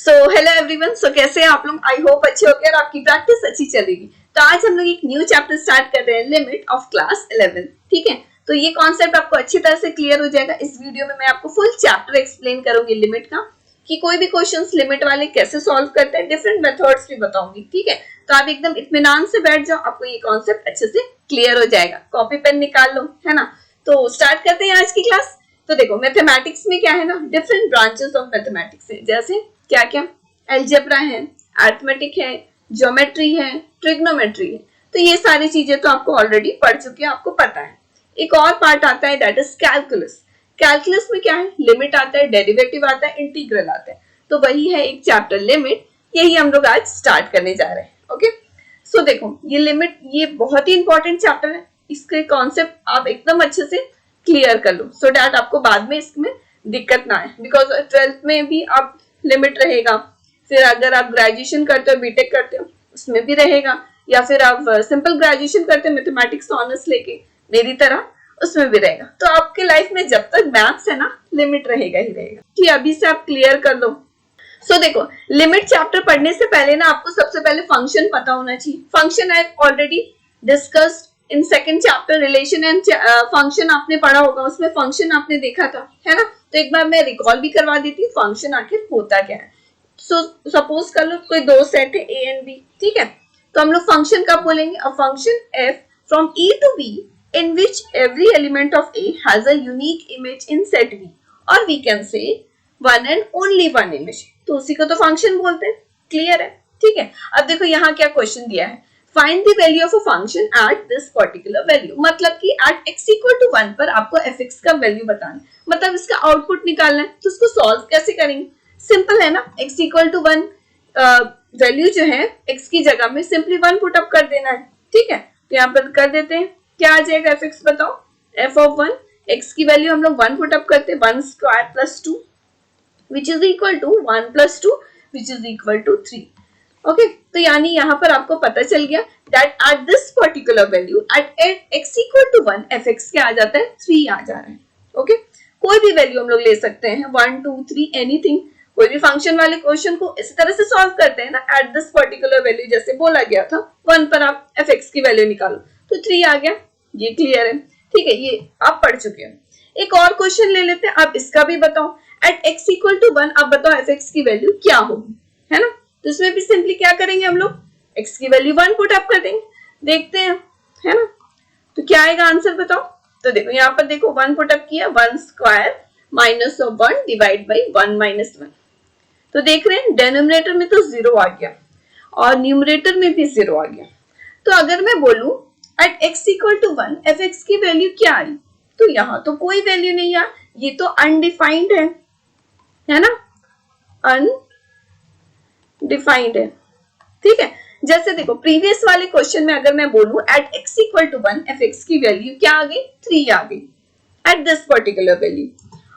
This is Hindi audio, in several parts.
Hello everyone. कैसे हैं आप लोग? आई होप अच्छे होंगे और आपकी प्रैक्टिस अच्छी चलेगी। तो आज हम लोग एक न्यू चैप्टर स्टार्ट कर रहे हैं, लिमिट ऑफ क्लास 11। ठीक है, तो ये कॉन्सेप्ट आपको अच्छी तरह से क्लियर हो जाएगा। इस वीडियो में मैं आपको फुल चैप्टर एक्सप्लेन करूंगी लिमिट का, कि कोई भी क्वेश्चंस लिमिट वाले कैसे सॉल्व करते हैं, डिफरेंट मेथड्स भी बताऊंगी। ठीक है, तो आप एकदम इत्मीनान से बैठ जाओ, आपको ये कॉन्सेप्ट अच्छे से क्लियर हो जाएगा। कॉपी पेन निकाल लो, है ना। तो स्टार्ट करते हैं आज की क्लास। तो देखो, मैथमेटिक्स में क्या है ना, डिफरेंट ब्रांचेस ऑफ मैथमेटिक्स है। जैसे क्या क्या, अलजेब्रा है, अरिथमेटिक है, ज्योमेट्री है, ट्रिग्नोमेट्री है। तो ये सारी चीजें तो आपको ऑलरेडी पढ़ चुके हैं, आपको पता है। एक और पार्ट आता है, दैट इज कैलकुलस। कैलकुलस में क्या है, लिमिट आता है, डेरिवेटिव आता है, इंटीग्रल आता है। तो वही है एक चैप्टर लिमिट, यही हम लोग आज स्टार्ट करने जा रहे हैं। ओके, सो देखो, ये लिमिट ये बहुत ही इंपॉर्टेंट चैप्टर है। इसके कॉन्सेप्ट आप एकदम अच्छे से क्लियर कर लो, सो डैट आपको बाद में इसमें दिक्कत ना आए। बिकॉज 12th में भी आप लिमिट रहेगा, फिर अगर आप ग्रेजुएशन करते हो, बीटेक करते हो, उसमें भी रहेगा, या फिर आप सिंपल ग्रेजुएशन करते हो मैथमेटिक्स ऑनर्स लेके मेरी तरह, उसमें भी रहेगा। तो आपके लाइफ में जब तक मैथ्स है ना, लिमिट रहेगा ही रहेगा। कि अभी से आप क्लियर कर लो। सो देखो, लिमिट चैप्टर पढ़ने से पहले ना आपको सबसे पहले फंक्शन पता होना चाहिए। Function I already discussed in second chapter, relation and function आपने पढ़ा होगा, उसमें फंक्शन आपने देखा था, है ना। तो एक बार मैं रिकॉल भी करवा देती हूँ, फंक्शन आखिर होता क्या है। सो सपोज कर लो कोई दो सेट है ए एंड बी, ठीक है। तो हम लोग फंक्शन कब बोलेंगे, a function f from A to B in which every element of A has a unique image in set B, और we can say one and only one image. तो उसी को तो फंक्शन बोलते हैं। क्लियर है? ठीक है। अब देखो यहाँ क्या क्वेश्चन दिया है, find the value of a function at this particular value. मतलब कि एट x इक्वल टू 1 पर आपको fx का वैल्यू बताना है, मतलब इसका आउटपुट निकालना है। तो उसको सॉल्व कैसे करेंगे? सिंपल है ना, x इक्वल टू 1 वैल्यू जो है x की जगह में सिंपली 1 पुट अप कर देना है। ठीक है, तो यहाँ पर कर देते हैं। क्या आ जाएगा fx बताओ, f ऑफ 1, x की वैल्यू हम लोग 1 पुट अप करते हैं, 1 square plus 2 which is equal to 1 plus 2 which is equal to 3। Okay, तो यानी यहाँ पर आपको पता चल गया that at this particular value at x equal to 1 fx क्या आ जाता है, 3 आ जा रहा है। ओके, कोई भी वैल्यू हम लोग ले सकते हैं, 1 2 3 एनीथिंग। कोई भी फंक्शन वाले क्वेश्चन को इसी तरह से सॉल्व करते हैं ना, एट दिस पर्टिकुलर वैल्यू जैसे बोला गया था, 1 पर आप fx की वैल्यू निकालो तो 3 आ गया। ये क्लियर है? ठीक है, ये आप पढ़ चुके हैं। एक और क्वेश्चन ले लेते हैं, आप इसका भी बताओ। एट x इक्वल टू 1 आप बताओ fx की वैल्यू क्या होगी, है ना। तो इसमें भी सिंपली क्या करेंगे, हम लोग x की वैल्यू 1 पुट अप कर देंगे, देखते हैं, है ना। तो क्या आएगा आंसर बताओ। तो देखो यहाँ पर देखो 1 पुट अप किया, 1 square minus of 1 divide by 1 minus 1। तो देख रहे हैं डेनोमिनेटर में तो 0 आ गया और न्यूमरेटर में भी 0 आ गया। तो अगर मैं बोलूं at x equal to 1 fx की वैल्यू क्या आई, तो यहाँ तो कोई वैल्यू नहीं है, ये तो अनडिफाइंड है ना, अनडिफाइंड है। ठीक है, जैसे देखो प्रीवियस वाले क्वेश्चन में अगर मैं बोलूं at x equal to 1 fx की वैल्यू क्या आ गई, 3 आ गई एट दिस पर्टिकुलर वैल्यू।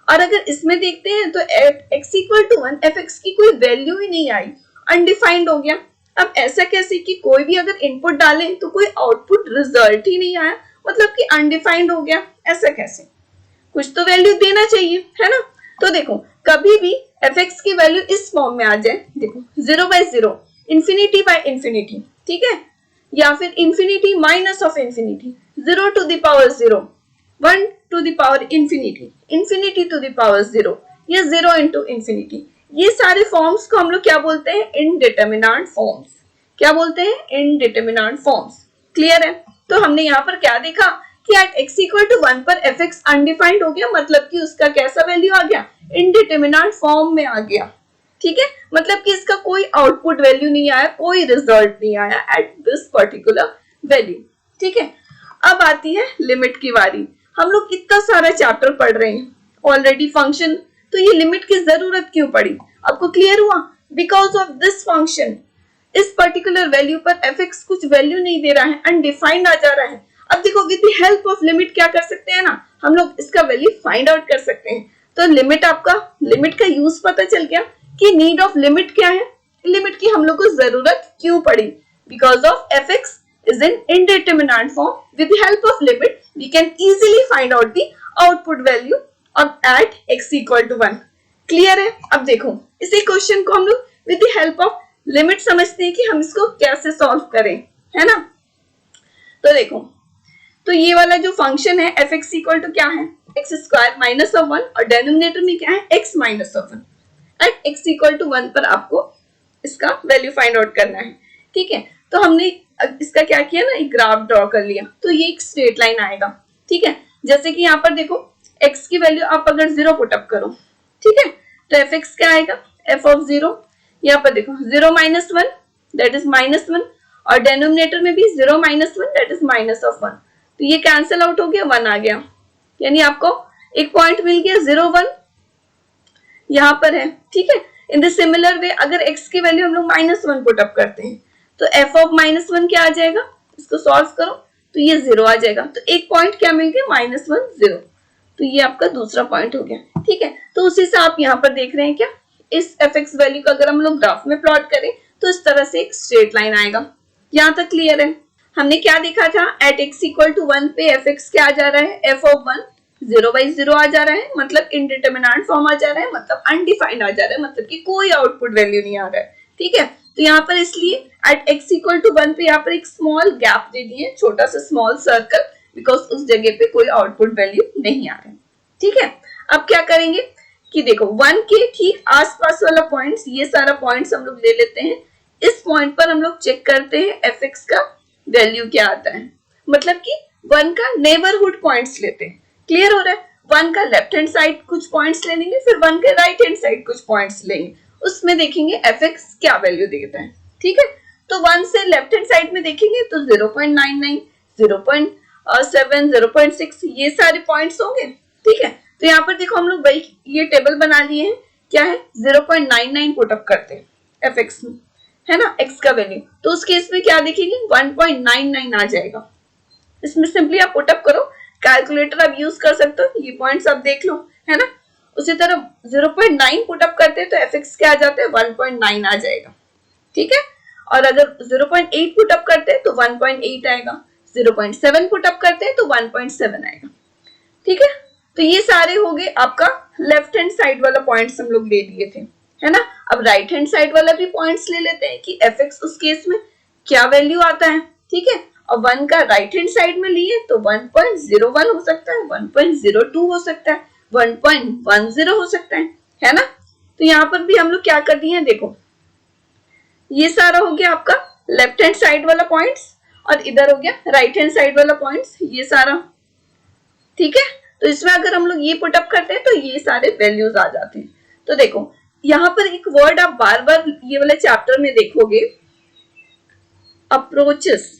और अगर इसमें देखते हैं तो at x equal to 1 fx की कोई वैल्यू ही नहीं आई, अनडिफाइंड हो गया। अब ऐसा कैसे कि कोई भी अगर इनपुट डाले तो कोई आउटपुट रिजल्ट ही नहीं आया, मतलब कि अनडिफाइंड हो गया। ऐसा कैसे, कुछ तो वैल्यू देना चाहिए, है ना। तो देखो कभी भी fx की वैल्यू इस फॉर्म में आ जाए, देखो 0 बाय 0, इंफिनिटी बाय इंफिनिटी, ठीक है, या फिर infinity minus of infinity, 0 to the power 0, 1 to the power infinity, infinity to the power 0, या 0 इंटू इंफिनिटी। ये सारे फॉर्म्स को हम लोग क्या बोलते हैं, इनडिटरमिनेंट फॉर्म्स। क्या बोलते हैं, इनडिटरमिनेंट फॉर्म्स। क्लियर है? तो हमने यहाँ पर क्या देखा कि एट x इक्वल टू 1 पर fx अनडिफाइंड हो गया, मतलब कि उसका कैसा वैल्यू आ गया, इनडिटरमिनेंट फॉर्म में आ गया। ठीक है, मतलब कि इसका कोई आउटपुट वैल्यू नहीं आया, कोई रिजल्ट नहीं आया एट दिस पर्टिकुलर वैल्यू। ठीक है, अब आती है लिमिट की बारी। हम लोग इतना सारा चैप्टर पढ़ रहे हैं ऑलरेडी फंक्शन, तो ये लिमिट की जरूरत क्यों पड़ी, आपको क्लियर हुआ? बिकॉज ऑफ दिस फंक्शन, इस पर्टिकुलर वैल्यू पर fx कुछ वैल्यू नहीं दे रहा है, अनडिफाइंड आ जा रहा है। अब देखो with the help of limit क्या कर सकते हैं ना, हम लोग इसका वैल्यू फाइंड आउट कर सकते हैं। तो लिमिट का यूज पता चल गया कि नीड ऑफ लिमिट क्या है, लिमिट की हम लोग को जरूरत क्यों पड़ी, because of fx is an indeterminate form. With the help of limit we can easily find out the output value of at x equal to 1। Clear है? अब देखो इसी क्वेश्चन को हम लोग with the help of limit समझते हैं कि हम इसको कैसे सॉल्व करें, है ना। तो देखो, तो ये वाला जो फंक्शन है एफ एक्स इक्वल टू क्या है, एक्स स्क्वायर माइनस ऑफ 1 और डेनोमिनेटर में क्या है x minus of 1। At x equal to 1 पर आपको इसका वैल्यू फाइंड आउट करना है, ठीक है। तो हमने इसका क्या किया ना, एक ग्राफ ड्रॉ कर लिया, तो ये एक स्ट्रेट लाइन आएगा, ठीक है। जैसे कि यहाँ पर देखो x की वैल्यू आप अगर 0 पुट अप करो, ठीक है, तो एफ एक्स क्या आएगा, एफ ऑफ 0, यहाँ पर देखो 0 माइनस 1 दैट इज -1 और डेनोमिनेटर में भी 0 minus 1 that is minus of 1, तो ये कैंसिल आउट हो गया, 1 आ गया, यानी आपको एक पॉइंट मिल गया 0 1 यहाँ पर है, ठीक है। इन द सिमिलर वे अगर x की वैल्यू हम लोग -1 पुट अप करते हैं तो f ऑफ -1 क्या आ जाएगा, इसको सॉल्व करो तो ये 0 आ जाएगा, तो एक पॉइंट क्या मिल गया -1 0, तो ये आपका दूसरा पॉइंट हो गया, ठीक है। तो उसी से आप यहाँ पर देख रहे हैं क्या, इस एफ एक्स वैल्यू को अगर हम लोग ग्राफ में प्लॉट करें तो इस तरह से एक स्ट्रेट लाइन आएगा। यहाँ तक क्लियर है। हमने क्या देखा था, एट एक्स इक्वल टू 1 पे एफ एक्स क्या आ जा रहा है, एफ ऑफ 1 0/0 आ जा रहा है, मतलब इनडिटरमिनेंट फॉर्म आ जा रहा है, मतलब अनडिफाइंड आ जा रहा है, मतलब कि कोई आउटपुट वैल्यू नहीं आ रहा है, ठीक है। तो यहाँ पर इसलिए एट एक्स इक्वल टू 1 पे यहाँ पर एक स्मॉल गैप दे दिए, छोटा सा स्मॉल सर्कल, बिकॉज उस जगह पे कोई आउटपुट वैल्यू नहीं आ रहा है, ठीक है। अब क्या करेंगे कि देखो 1 के ठीक आसपास वाला पॉइंट्स, ये सारा पॉइंट्स हम लोग ले लेते हैं, इस पॉइंट पर हम लोग चेक करते हैं एफ एक्स का वैल्यू क्या आता है, मतलब कि 1 का नेबरहुड पॉइंट्स लेते हैं, क्लियर हो रहा है। 1 का लेफ्ट हैंड साइड कुछ पॉइंट्स ले लेंगे, फिर 1 के राइट हैंड साइड कुछ पॉइंट्स लेंगे, उसमें देखेंगे एफ एक्स क्या वैल्यू देता है, ठीक है। तो 1 से लेफ्ट हैंड साइड में देखेंगे तो 0.99, 0.7, 0.6 ये सारे पॉइंट्स होंगे, ठीक है। तो यहाँ पर देखो हम लोग भाई ये टेबल बना लिए हैं, क्या है 0.99 पुट अप करते हैं एफ एक्स में, है ना, एक्स का वैल्यू, तो उस केस में क्या देखेंगे 1.99 आ जाएगा। इसमें सिंपली आप पुट अप करो, कैलकुलेटर आप यूज कर सकते हो, ये पॉइंट्स आप देख लो, है ना। उसी तरह 0.9 पुट अप करते हैं तो एफ एक्स क्या आ जाता है 1.9 आ जाएगा, ठीक है। और अगर 0.8 पुट अप करते हैं तो 1.8 आएगा, 0.7 पुट अप करते हैं तो 1.7 आएगा, ठीक है। तो ये सारे हो गए आपका लेफ्ट हैंड साइड वाला पॉइंट्स हम लोग ले लिए थे, है ना। अब राइट हैंड साइड वाला भी पॉइंट्स ले लेते हैं कि एफ एक्स उस केस में क्या वैल्यू आता है, ठीक है। और 1 का राइट हैंड साइड में लिए तो 1.01 हो सकता है, 1.02 हो सकता है, 1.10 हो सकता है ना। तो यहाँ पर भी हम लोग क्या कर दिए हैं, देखो ये सारा हो गया आपका लेफ्ट हैंड साइड वाला पॉइंट्स और इधर हो गया राइट हैंड साइड वाला पॉइंट्स, ये सारा, ठीक है। तो इसमें अगर हम लोग ये पुट अप करते हैं तो ये सारे वैल्यूज आ जाते हैं। तो देखो यहाँ पर एक वर्ड आप बार बार ये वाले चैप्टर में देखोगे, अप्रोचेस,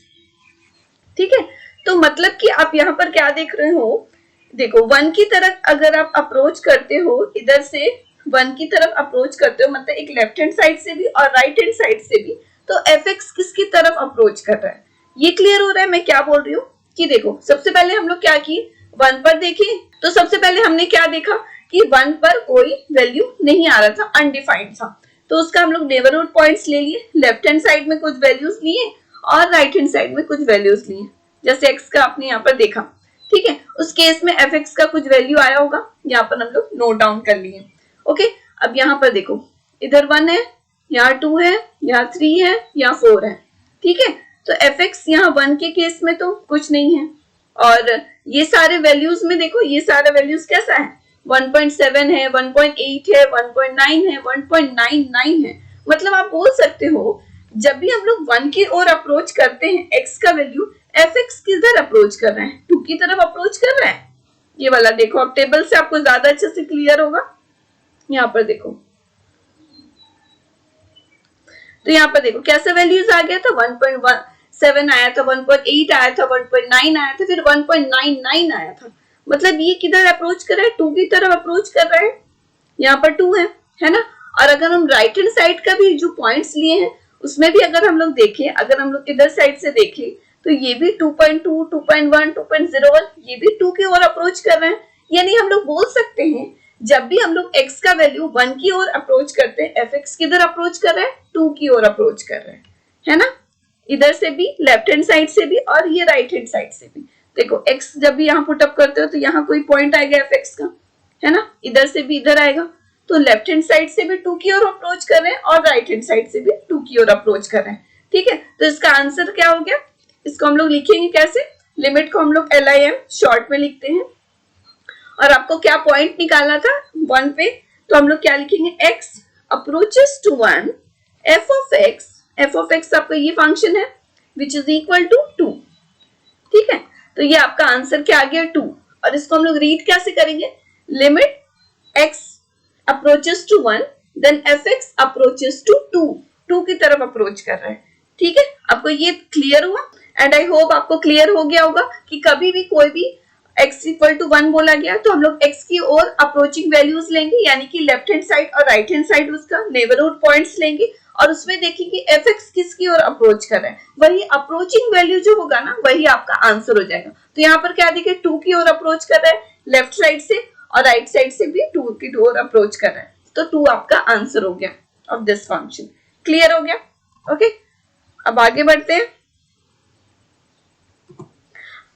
ठीक है। तो मतलब कि आप यहाँ पर क्या देख रहे हो, देखो 1 की तरफ अगर आप अप्रोच करते हो, इधर से 1 की तरफ अप्रोच करते हो, मतलब एक लेफ्ट हैंड साइड से भी और राइट हैंड साइड से भी, तो एफ एक्स किसकी तरफ अप्रोच कर रहा है, ये क्लियर हो रहा है मैं क्या बोल रही हूँ। कि देखो सबसे पहले हम लोग क्या किए, 1 पर देखे, तो सबसे पहले हमने क्या देखा कि 1 पर कोई वैल्यू नहीं आ रहा था, अनडिफाइंड था, तो उसका हम लोग नेबरहुड पॉइंट्स ले लिए, लेफ्ट हैंड साइड में कुछ वैल्यूज लिए और राइट हैंड साइड में कुछ वैल्यूज लिए, जैसे एक्स का आपने यहाँ पर देखा, ठीक है। उस केस में एफ एक्स का कुछ वैल्यू आया होगा, यहाँ पर हम लोग नोट डाउन कर लिए, ओके। अब यहाँ पर देखो इधर 1 है, यहाँ 2 है, यहाँ 3 है, यहाँ 4 है, ठीक है। तो एफ एक्स यहाँ 1 के केस में तो कुछ नहीं है, और ये सारे वैल्यूज में देखो ये सारे वैल्यूज कैसा है, 1.7 है, 1.8 है, 1.9 है, 1.99 है, मतलब आप बोल सकते हो जब भी हम लोग 1 की ओर अप्रोच करते हैं एक्स का वैल्यू, एफ एक्स किधर अप्रोच कर रहे हैं, 2 की तरफ अप्रोच कर रहे हैं, ये वाला देखो, अब टेबल से आपको ज्यादा अच्छे से क्लियर होगा। यहाँ पर देखो, तो यहाँ पर देखो कैसे वैल्यूज आ गया था, 1.7 आया था, 1.8 आया था, 1.9 आया था, फिर 1.99 आया था, मतलब ये किधर अप्रोच कर रहा है, 2 की तरफ अप्रोच कर रहा है, यहाँ पर 2 है ना। और अगर हम राइट हैंड साइड का भी जो पॉइंट्स लिए हैं उसमें भी अगर हम लोग देखें, अगर हम लोग इधर साइड से देखें तो ये भी 2.2, 2.1, 2.01 ये भी 2 की ओर अप्रोच कर रहे हैं, यानी हम लोग बोल सकते हैं जब भी हम लोग x का वैल्यू 1 की ओर अप्रोच करते हैं, एफ एक्स किधर अप्रोच कर रहा है, 2 की ओर अप्रोच कर रहे हैं, है ना। इधर से भी लेफ्ट हैंड साइड से भी और ये राइट हैंड साइड से भी, देखो x जब भी यहाँ पुट अप करते हो तो यहाँ कोई पॉइंट आएगा एफ एक्स का, है ना, इधर से भी इधर आएगा, तो लेफ्ट हैंड साइड से भी 2 की ओर अप्रोच कर रहे हैं और राइट हैंड साइड से भी 2 की ओर अप्रोच कर रहे हैं। ठीक है, तो इसका आंसर क्या हो गया, इसको हम लोग लिखेंगे कैसे, लिमिट को हम लोग LIM शॉर्ट में लिखते हैं और आपको क्या पॉइंट निकालना था 1 पे, तो हम लोग क्या लिखेंगे, x approaches to 1 f of x आपका ये फंक्शन है विच इज इक्वल टू 2। ठीक है, तो ये आपका आंसर क्या आ गया 2, और इसको हम लोग रीड कैसे करेंगे, limit x approaches to 1 then fx approaches to 2 की तरफ अप्रोच कर रहा है। ठीक है, आपको ये क्लियर हुआ, एंड आई होप आपको क्लियर हो गया होगा कि कभी भी कोई भी x इक्वल टू 1 बोला गया तो हम लोग x की ओर अप्रोचिंग वैल्यूज लेंगे, यानी कि लेफ्ट हैंड साइड और राइट हैंड साइड उसका नेबरहुड पॉइंट्स लेंगे और उसमें देखेंगे fx किसकी ओर अप्रोच कर रहा है, वही अप्रोचिंग वैल्यू जो होगा ना वही आपका आंसर हो जाएगा। तो यहाँ पर क्या देखिए 2 की ओर अप्रोच कर रहा है लेफ्ट साइड से और राइट साइड से भी 2 की ओर अप्रोच कर रहा है, तो 2 आपका आंसर हो गया ऑफ दिस फंक्शन। क्लियर हो गया? ओके, अब आगे बढ़ते हैं।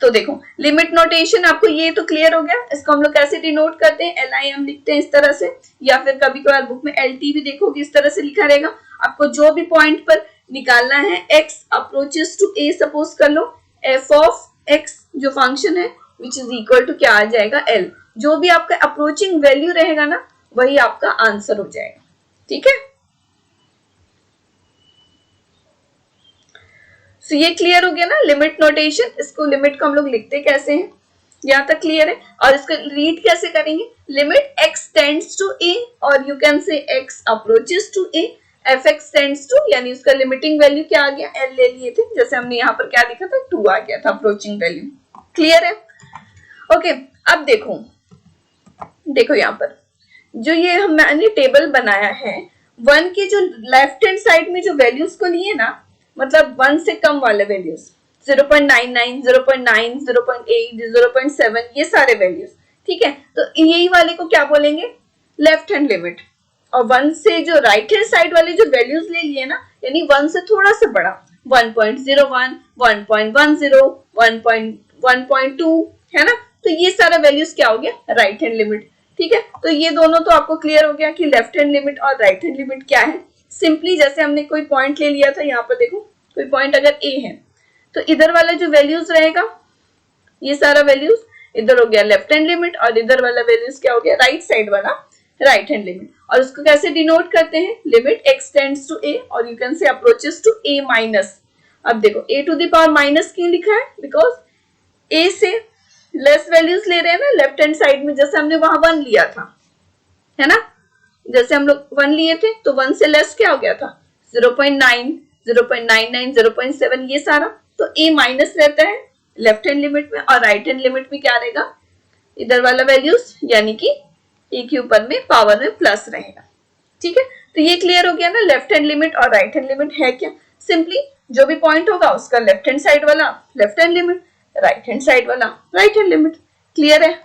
तो देखो लिमिट नोटेशन आपको ये तो क्लियर हो गया, इसको हम लोग कैसे डिनोट करते हैं, LIM लिखते हैं इस तरह से, या फिर कभी कभार बुक में LT भी देखोगे इस तरह से लिखा रहेगा। आपको जो भी पॉइंट पर निकालना है x approaches to a suppose कर लो, f of x जो फंक्शन है विच इज इक्वल टू क्या आ जाएगा l, जो भी आपका अप्रोचिंग वैल्यू रहेगा ना वही आपका आंसर हो जाएगा। ठीक है, तो ये क्लियर हो गया ना लिमिट नोटेशन, इसको लिमिट को हम लोग लिखते कैसे हैं, यहाँ तक क्लियर है। और इसको रीड कैसे करेंगे, limit x tends to a और you can say x approaches to a, fx tends to, यानी उसका लिमिटिंग वैल्यू क्या आ गया, l ले लिए थे, जैसे हमने यहाँ पर क्या लिखा था 2 आ गया था अप्रोचिंग वैल्यू। क्लियर है? ओके, अब देखो यहाँ पर जो ये हमने टेबल बनाया है 1 के जो लेफ्ट हैंड साइड में जो वैल्यूज को लिए ना, मतलब 1 से कम वाले वैल्यूज 0.99, 0.9, 0.8, 0.7 ये सारे वैल्यूज। ठीक है, तो यही वाले को क्या बोलेंगे, लेफ्ट हैंड लिमिट। और 1 से जो राइट हैंड साइड वाले जो वैल्यूज ले लिए ना, यानी 1 से थोड़ा सा बड़ा 1.01, 1.10, 1.1.2 है ना, तो ये सारा वैल्यूज क्या हो गया, राइट हैंड लिमिट। ठीक है, तो ये दोनों तो आपको क्लियर हो गया कि लेफ्ट हैंड लिमिट और राइट हैंड लिमिट क्या है। सिंपली जैसे हमने कोई पॉइंट ले लिया था, यहाँ पर देखो कोई पॉइंट अगर a है तो इधर वाला जो वैल्यूज रहेगा ये सारा वैल्यूज इधर हो गया लेफ्ट हैंड लिमिट और इधर वाला वैल्यूज क्या हो गया, राइट साइड वाला राइट हैंड लिमिट। और उसको कैसे डिनोट करते हैं, limit x tends to a और you can say approaches to a minus. अब देखो a to the power minus क्यों लिखा है, बिकॉज a से लेस वैल्यूज ले रहे हैं ना लेफ्ट हैंड साइड में, जैसे हमने वहां 1 लिया था, है ना, जैसे हम लोग 1 लिए थे तो 1 से लेस क्या हो गया था 0.9, 0.99, 0.7 ये सारा, तो a माइनस रहता है लेफ्ट हैंड लिमिट में और राइट हैंड लिमिट में क्या रहेगा, इधर वाला वैल्यूज, यानी कि a के ऊपर में पावर में प्लस रहेगा। ठीक है, तो ये क्लियर हो गया ना लेफ्ट हैंड लिमिट और राइट हैंड लिमिट है क्या, सिंपली जो भी पॉइंट होगा उसका लेफ्ट हैंड साइड वाला left hand limit, right hand side वाला राइट हैंड लिमिट। क्लियर है?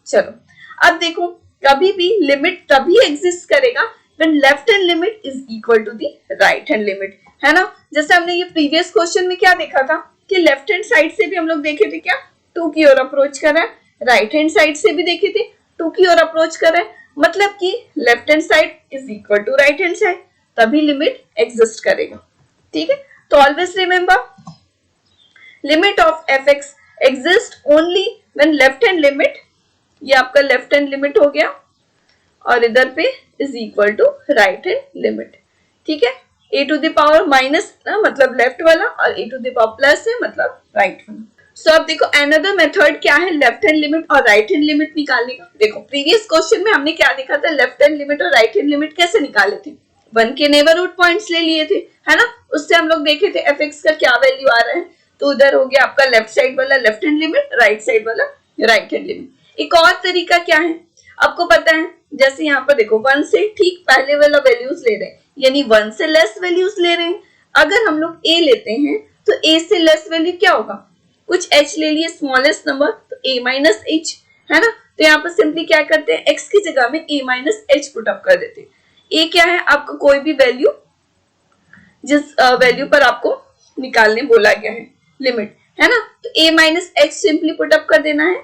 चलो अब देखो कभी भी लिमिट तभी एग्जिस्ट करेगा when left hand limit is equal to the right hand limit, है ना। जैसे हमने ये प्रीवियस क्वेश्चन में क्या देखा था कि लेफ्ट हैंड साइड से भी हम लोग देखे थे क्या 2 की ओर अप्रोच कर रहा है, राइट हैंड साइड से भी देखे थे 2 की ओर अप्रोच कर रहा है, मतलब कि left hand side is equal to right hand side, तभी लिमिट एग्जिस्ट करेगा। ठीक है, तो always remember limit of fx exist only when left hand limit, ये आपका लेफ्ट हैंड लिमिट हो गया और इधर पे is equal to right hand limit. ठीक है, a to the power minus ना मतलब लेफ्ट वाला और a to the power plus है मतलब राइट वाला। सो अब देखो अनदर मेथड क्या है लेफ्ट हैंड लिमिट और राइट हैंड लिमिट निकालने का। देखो प्रीवियस क्वेश्चन में हमने क्या देखा था, लेफ्ट हैंड लिमिट और राइट हैंड लिमिट कैसे निकाले थे, 1 के नेबरहुड पॉइंट्स ले लिए थे, है ना, उससे हम लोग देखे थे fx का क्या वैल्यू आ रहा है, तो उधर हो गया आपका लेफ्ट साइड वाला left hand limit, right side वाला राइट हैंड लिमिट। एक और तरीका क्या है आपको पता है, जैसे यहाँ पर देखो 1 से ठीक पहले वाला वैल्यूज ले रहे हैं, यानी 1 से लेस वैल्यूज ले रहे हैं। अगर हम लोग a लेते हैं तो a से लेस वैल्यू क्या होगा, कुछ h ले लिए स्मॉलेस्ट नंबर, तो a माइनस h, है ना, तो यहाँ पर सिंपली क्या करते हैं x की जगह में a minus h put up कर देते हैं। a क्या है आपको कोई भी वैल्यू जिस वैल्यू पर आपको निकालने बोला गया है लिमिट, है ना, तो a minus h simply put up कर देना है,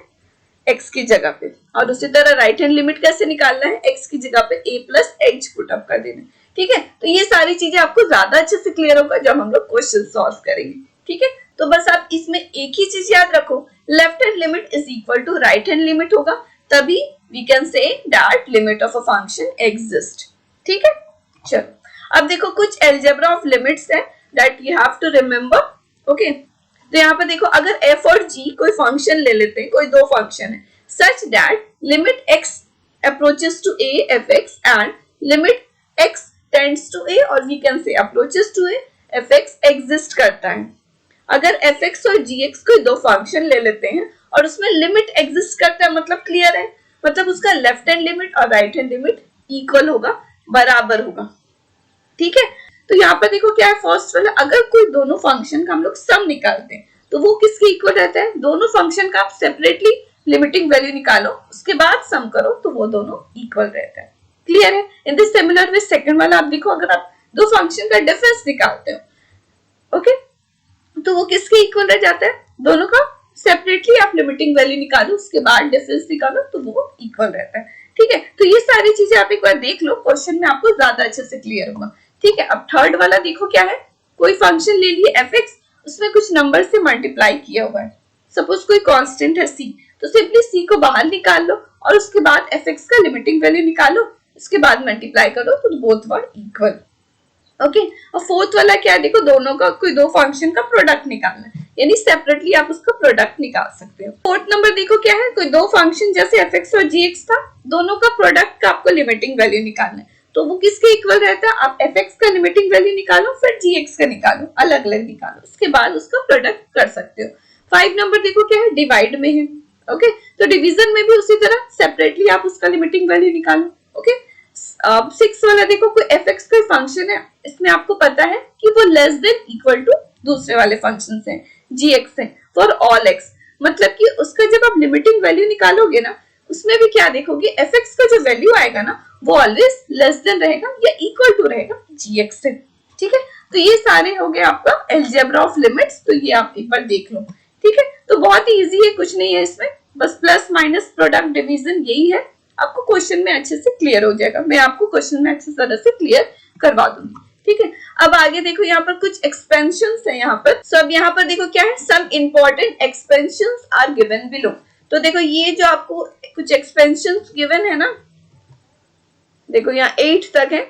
x की जगह पे, और उसी तरह राइट हैंड लिमिट कैसे निकालना है, x की जगह पे a plus H put up कर देना। ठीक है, तो ये सारी चीजें आपको ज्यादा अच्छे से क्लियर होगा जब हम लोग क्वेश्चन सॉल्व करेंगे। ठीक है, तो बस आप इसमें एक ही चीज याद रखो, left hand limit is equal to right hand limit होगा, तभी we can say that limit of a function exist. ठीक है, चलो अब देखो कुछ एल्जेब्रा ऑफ लिमिट्स है that you have to remember. Okay, तो यहाँ पे देखो अगर f और g कोई फंक्शन ले लेते हैं, कोई दो फंक्शन है, such that limit x approaches to a fx and limit x tends to a, और we can say approaches to a fx exist करता है। अगर fx और gx कोई दो फंक्शन ले लेते हैं और उसमें लिमिट एग्जिस्ट करता है, मतलब क्लियर है, मतलब उसका लेफ्ट हैंड लिमिट और राइट हैंड लिमिट इक्वल होगा, बराबर होगा। ठीक है, तो यहाँ पर देखो क्या है, फर्स्ट वाला अगर कोई दोनों फंक्शन का हम लोग सम निकालते हैं तो वो किसके इक्वल रहता है, दोनों फंक्शन का आप सेपरेटली लिमिटिंग वैल्यू निकालो, उसके बाद सम करो तो वो दोनों इक्वल रहता है। क्लियर है। In this similar way second वाला आप देखो, अगर आप दो फंक्शन का डिफरेंस निकालते हो, ओके, तो वो किसके इक्वल रह जाता है, दोनों का सेपरेटली आप लिमिटिंग वैल्यू निकालो, उसके बाद डिफरेंस निकालो तो वो इक्वल रहता है। ठीक है, तो ये सारी चीजें आप एक बार देख लो, क्वेश्चन में आपको ज्यादा अच्छे से क्लियर होगा। ठीक है, अब थर्ड वाला देखो क्या है, कोई फंक्शन ले लिए fx, उसमें कुछ नंबर से मल्टीप्लाई किया हुआ है, सपोज कोई कांस्टेंट है c, तो सिंपली c को बाहर निकाल लो और उसके बाद fx का लिमिटिंग वैल्यू निकालो, उसके बाद मल्टीप्लाई करो तो बोथ वर इक्वल। ओके, और फोर्थ वाला क्या है, देखो दोनों का कोई दो फंक्शन का प्रोडक्ट निकालना है, यानी सेपरेटली आप उसका प्रोडक्ट निकाल सकते हो। फोर्थ नंबर देखो क्या है, कोई दो फंक्शन जैसे fx और gx था, दोनों का प्रोडक्ट का आपको लिमिटिंग वैल्यू निकालना है, तो वो किसके इक्वल रहता है, आप fx का लिमिटिंग वैल्यू निकालो, फिर gx का निकालो, अलग अलग निकालो, उसके बाद उसका प्रोडक्ट कर सकते हो। 5 नंबर देखो क्या है, डिवाइड में है। ओके, तो डिवीजन में भी उसी तरह सेपरेटली आप उसका लिमिटिंग वैल्यू निकालो। ओके, 6 वाला देखो कोई fx कोई फंक्शन है, इसमें आपको पता है कि वो लेस देन इक्वल टू दूसरे वाले फंक्शन है gx है फॉर ऑल x, मतलब कि उसका जब आप लिमिटिंग वैल्यू निकालोगे ना, उसमें भी क्या देखोगे, fx का जो वैल्यू आएगा ना वो ऑलवेज लेस देन रहेगा या इक्वल टू रहेगा gx से। ठीक है, तो ये सारे हो गए आपका एल्जेब्रा ऑफ लिमिट्स, तो ये आप एक बार देख लो। ठीक है, तो बहुत ही इजी है, कुछ नहीं है इसमें, बस प्लस माइनस प्रोडक्ट डिवीजन यही है, आपको क्वेश्चन में अच्छे से क्लियर हो जाएगा, मैं आपको क्वेश्चन में अच्छी तरह से क्लियर करवा दूंगी। ठीक है, अब आगे देखो यहाँ पर कुछ एक्सपेंशंस है यहाँ पर, सो अब यहाँ पर देखो क्या है, some important expansions are given below. तो देखो ये जो आपको कुछ एक्सपेंशंस गिवन है ना, देखो यहाँ 8 तक है,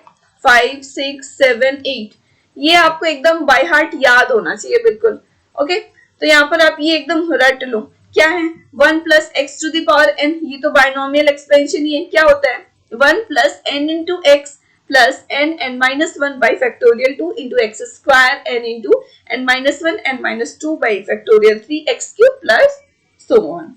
5 6 7 8, ये आपको एकदम बाय हार्ट याद होना चाहिए बिल्कुल। ओके, तो यहाँ पर आप ये एकदम रट लो, क्या है 1 plus x to the power n, ये तो बायनोमियल एक्सपेंशन ही है, क्या होता है 1 plus n into x plus n n minus 1 by factorial 2 into x square n into n minus 1 n minus 2 by factorial 3 x cube plus so on.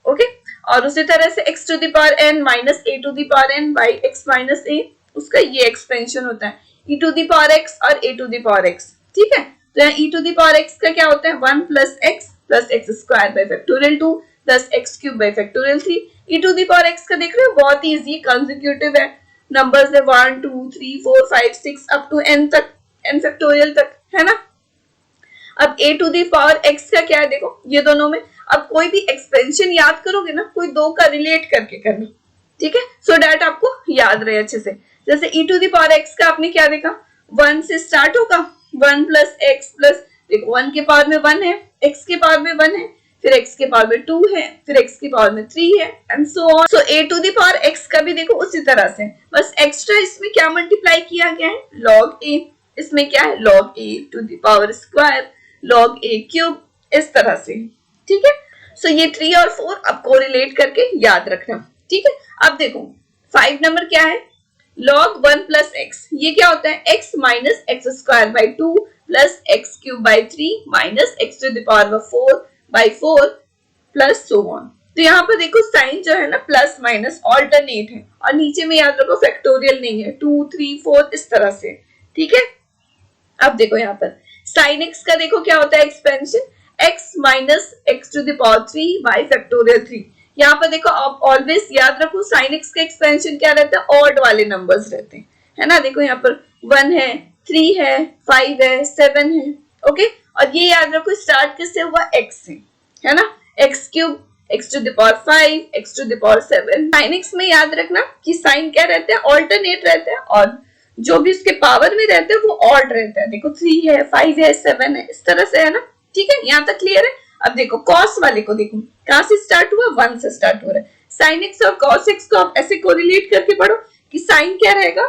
Okay, और उसी तरह से x to the power n minus a to the power n by x minus a, उसका ये एक्सपेंशन होता है e to the power x और a to the power x। ठीक है, तो यहाँ e to the power x का क्या होता है 1 plus x square by factorial 2 plus x cube by factorial 3। e to the power x का देख रहे हो, बहुत ही इजी कंसेक्यूटिव है, नंबर्स है 1 2 3 4 5 6 अप टू n तक, n फैक्टोरियल तक, है ना। अब a to the power x का क्या है, देखो ये दोनों में, अब कोई भी एक्सपेंशन याद करोगे ना, कोई दो का रिलेट करके करना, ठीक है, सो दैट आपको याद रहे अच्छे से। जैसे e to the power x का आपने क्या देखा, 1 से स्टार्ट होगा, 1 प्लस एक्स प्लस, देखो 1 के पावर में 1 है, x के पावर में 1 है, फिर x के पावर में 2 है, फिर x के पावर में 3 है, and so on. So a to the power x का भी देखो उसी तरह से, बस एक्स्ट्रा इसमें क्या मल्टीप्लाई किया गया है, log a, इसमें क्या है log a to the power square, log a cube, इस तरह से। ठीक है, सो ये 3 और 4 आपको रिलेट करके याद रखना। ठीक है, अब देखो 5 नंबर क्या है, log 1 प्लस एक्स, ये क्या होता है x minus x square by 2 plus x cube by 3 minus x to the power 4 by 4 plus so on. तो यहाँ पर देखो साइन जो है ना प्लस माइनस ऑल्टरनेट है, और नीचे में याद रखो फैक्टोरियल नहीं है, 2 3 4 इस तरह से। ठीक है, अब देखो यहाँ पर साइन एक्स का देखो क्या होता है expansion, x minus x to the power 3 by factorial 3। यहाँ पर देखो आप ऑलवेज याद रखो साइन एक्स का एक्सपेंशन क्या रहता है, ऑड वाले नंबर्स रहते हैं, है ना। देखो यहाँ पर 1 है, 3 है, 5 है, 7 है। ओके, और ये याद रखो स्टार्ट किससे हुआ, x से, है ना, x cube x to the power 5, x to the power 7। sin x में याद रखना कि साइन क्या रहते हैं, ऑल्टरनेट रहते हैं, और जो भी उसके पावर में रहते हैं वो ऑड रहता है। देखो 3 है, 5 है, 7 है, इस तरह से है ना। ठीक है, यहाँ तक क्लियर है। अब देखो कॉस वाले को देखो, कहां से स्टार्ट हुआ, 1 से स्टार्ट हो रहा है। साइन एक्स और कॉस एक्स को आप ऐसे कोरिलेट करके पढ़ो कि साइन क्या रहेगा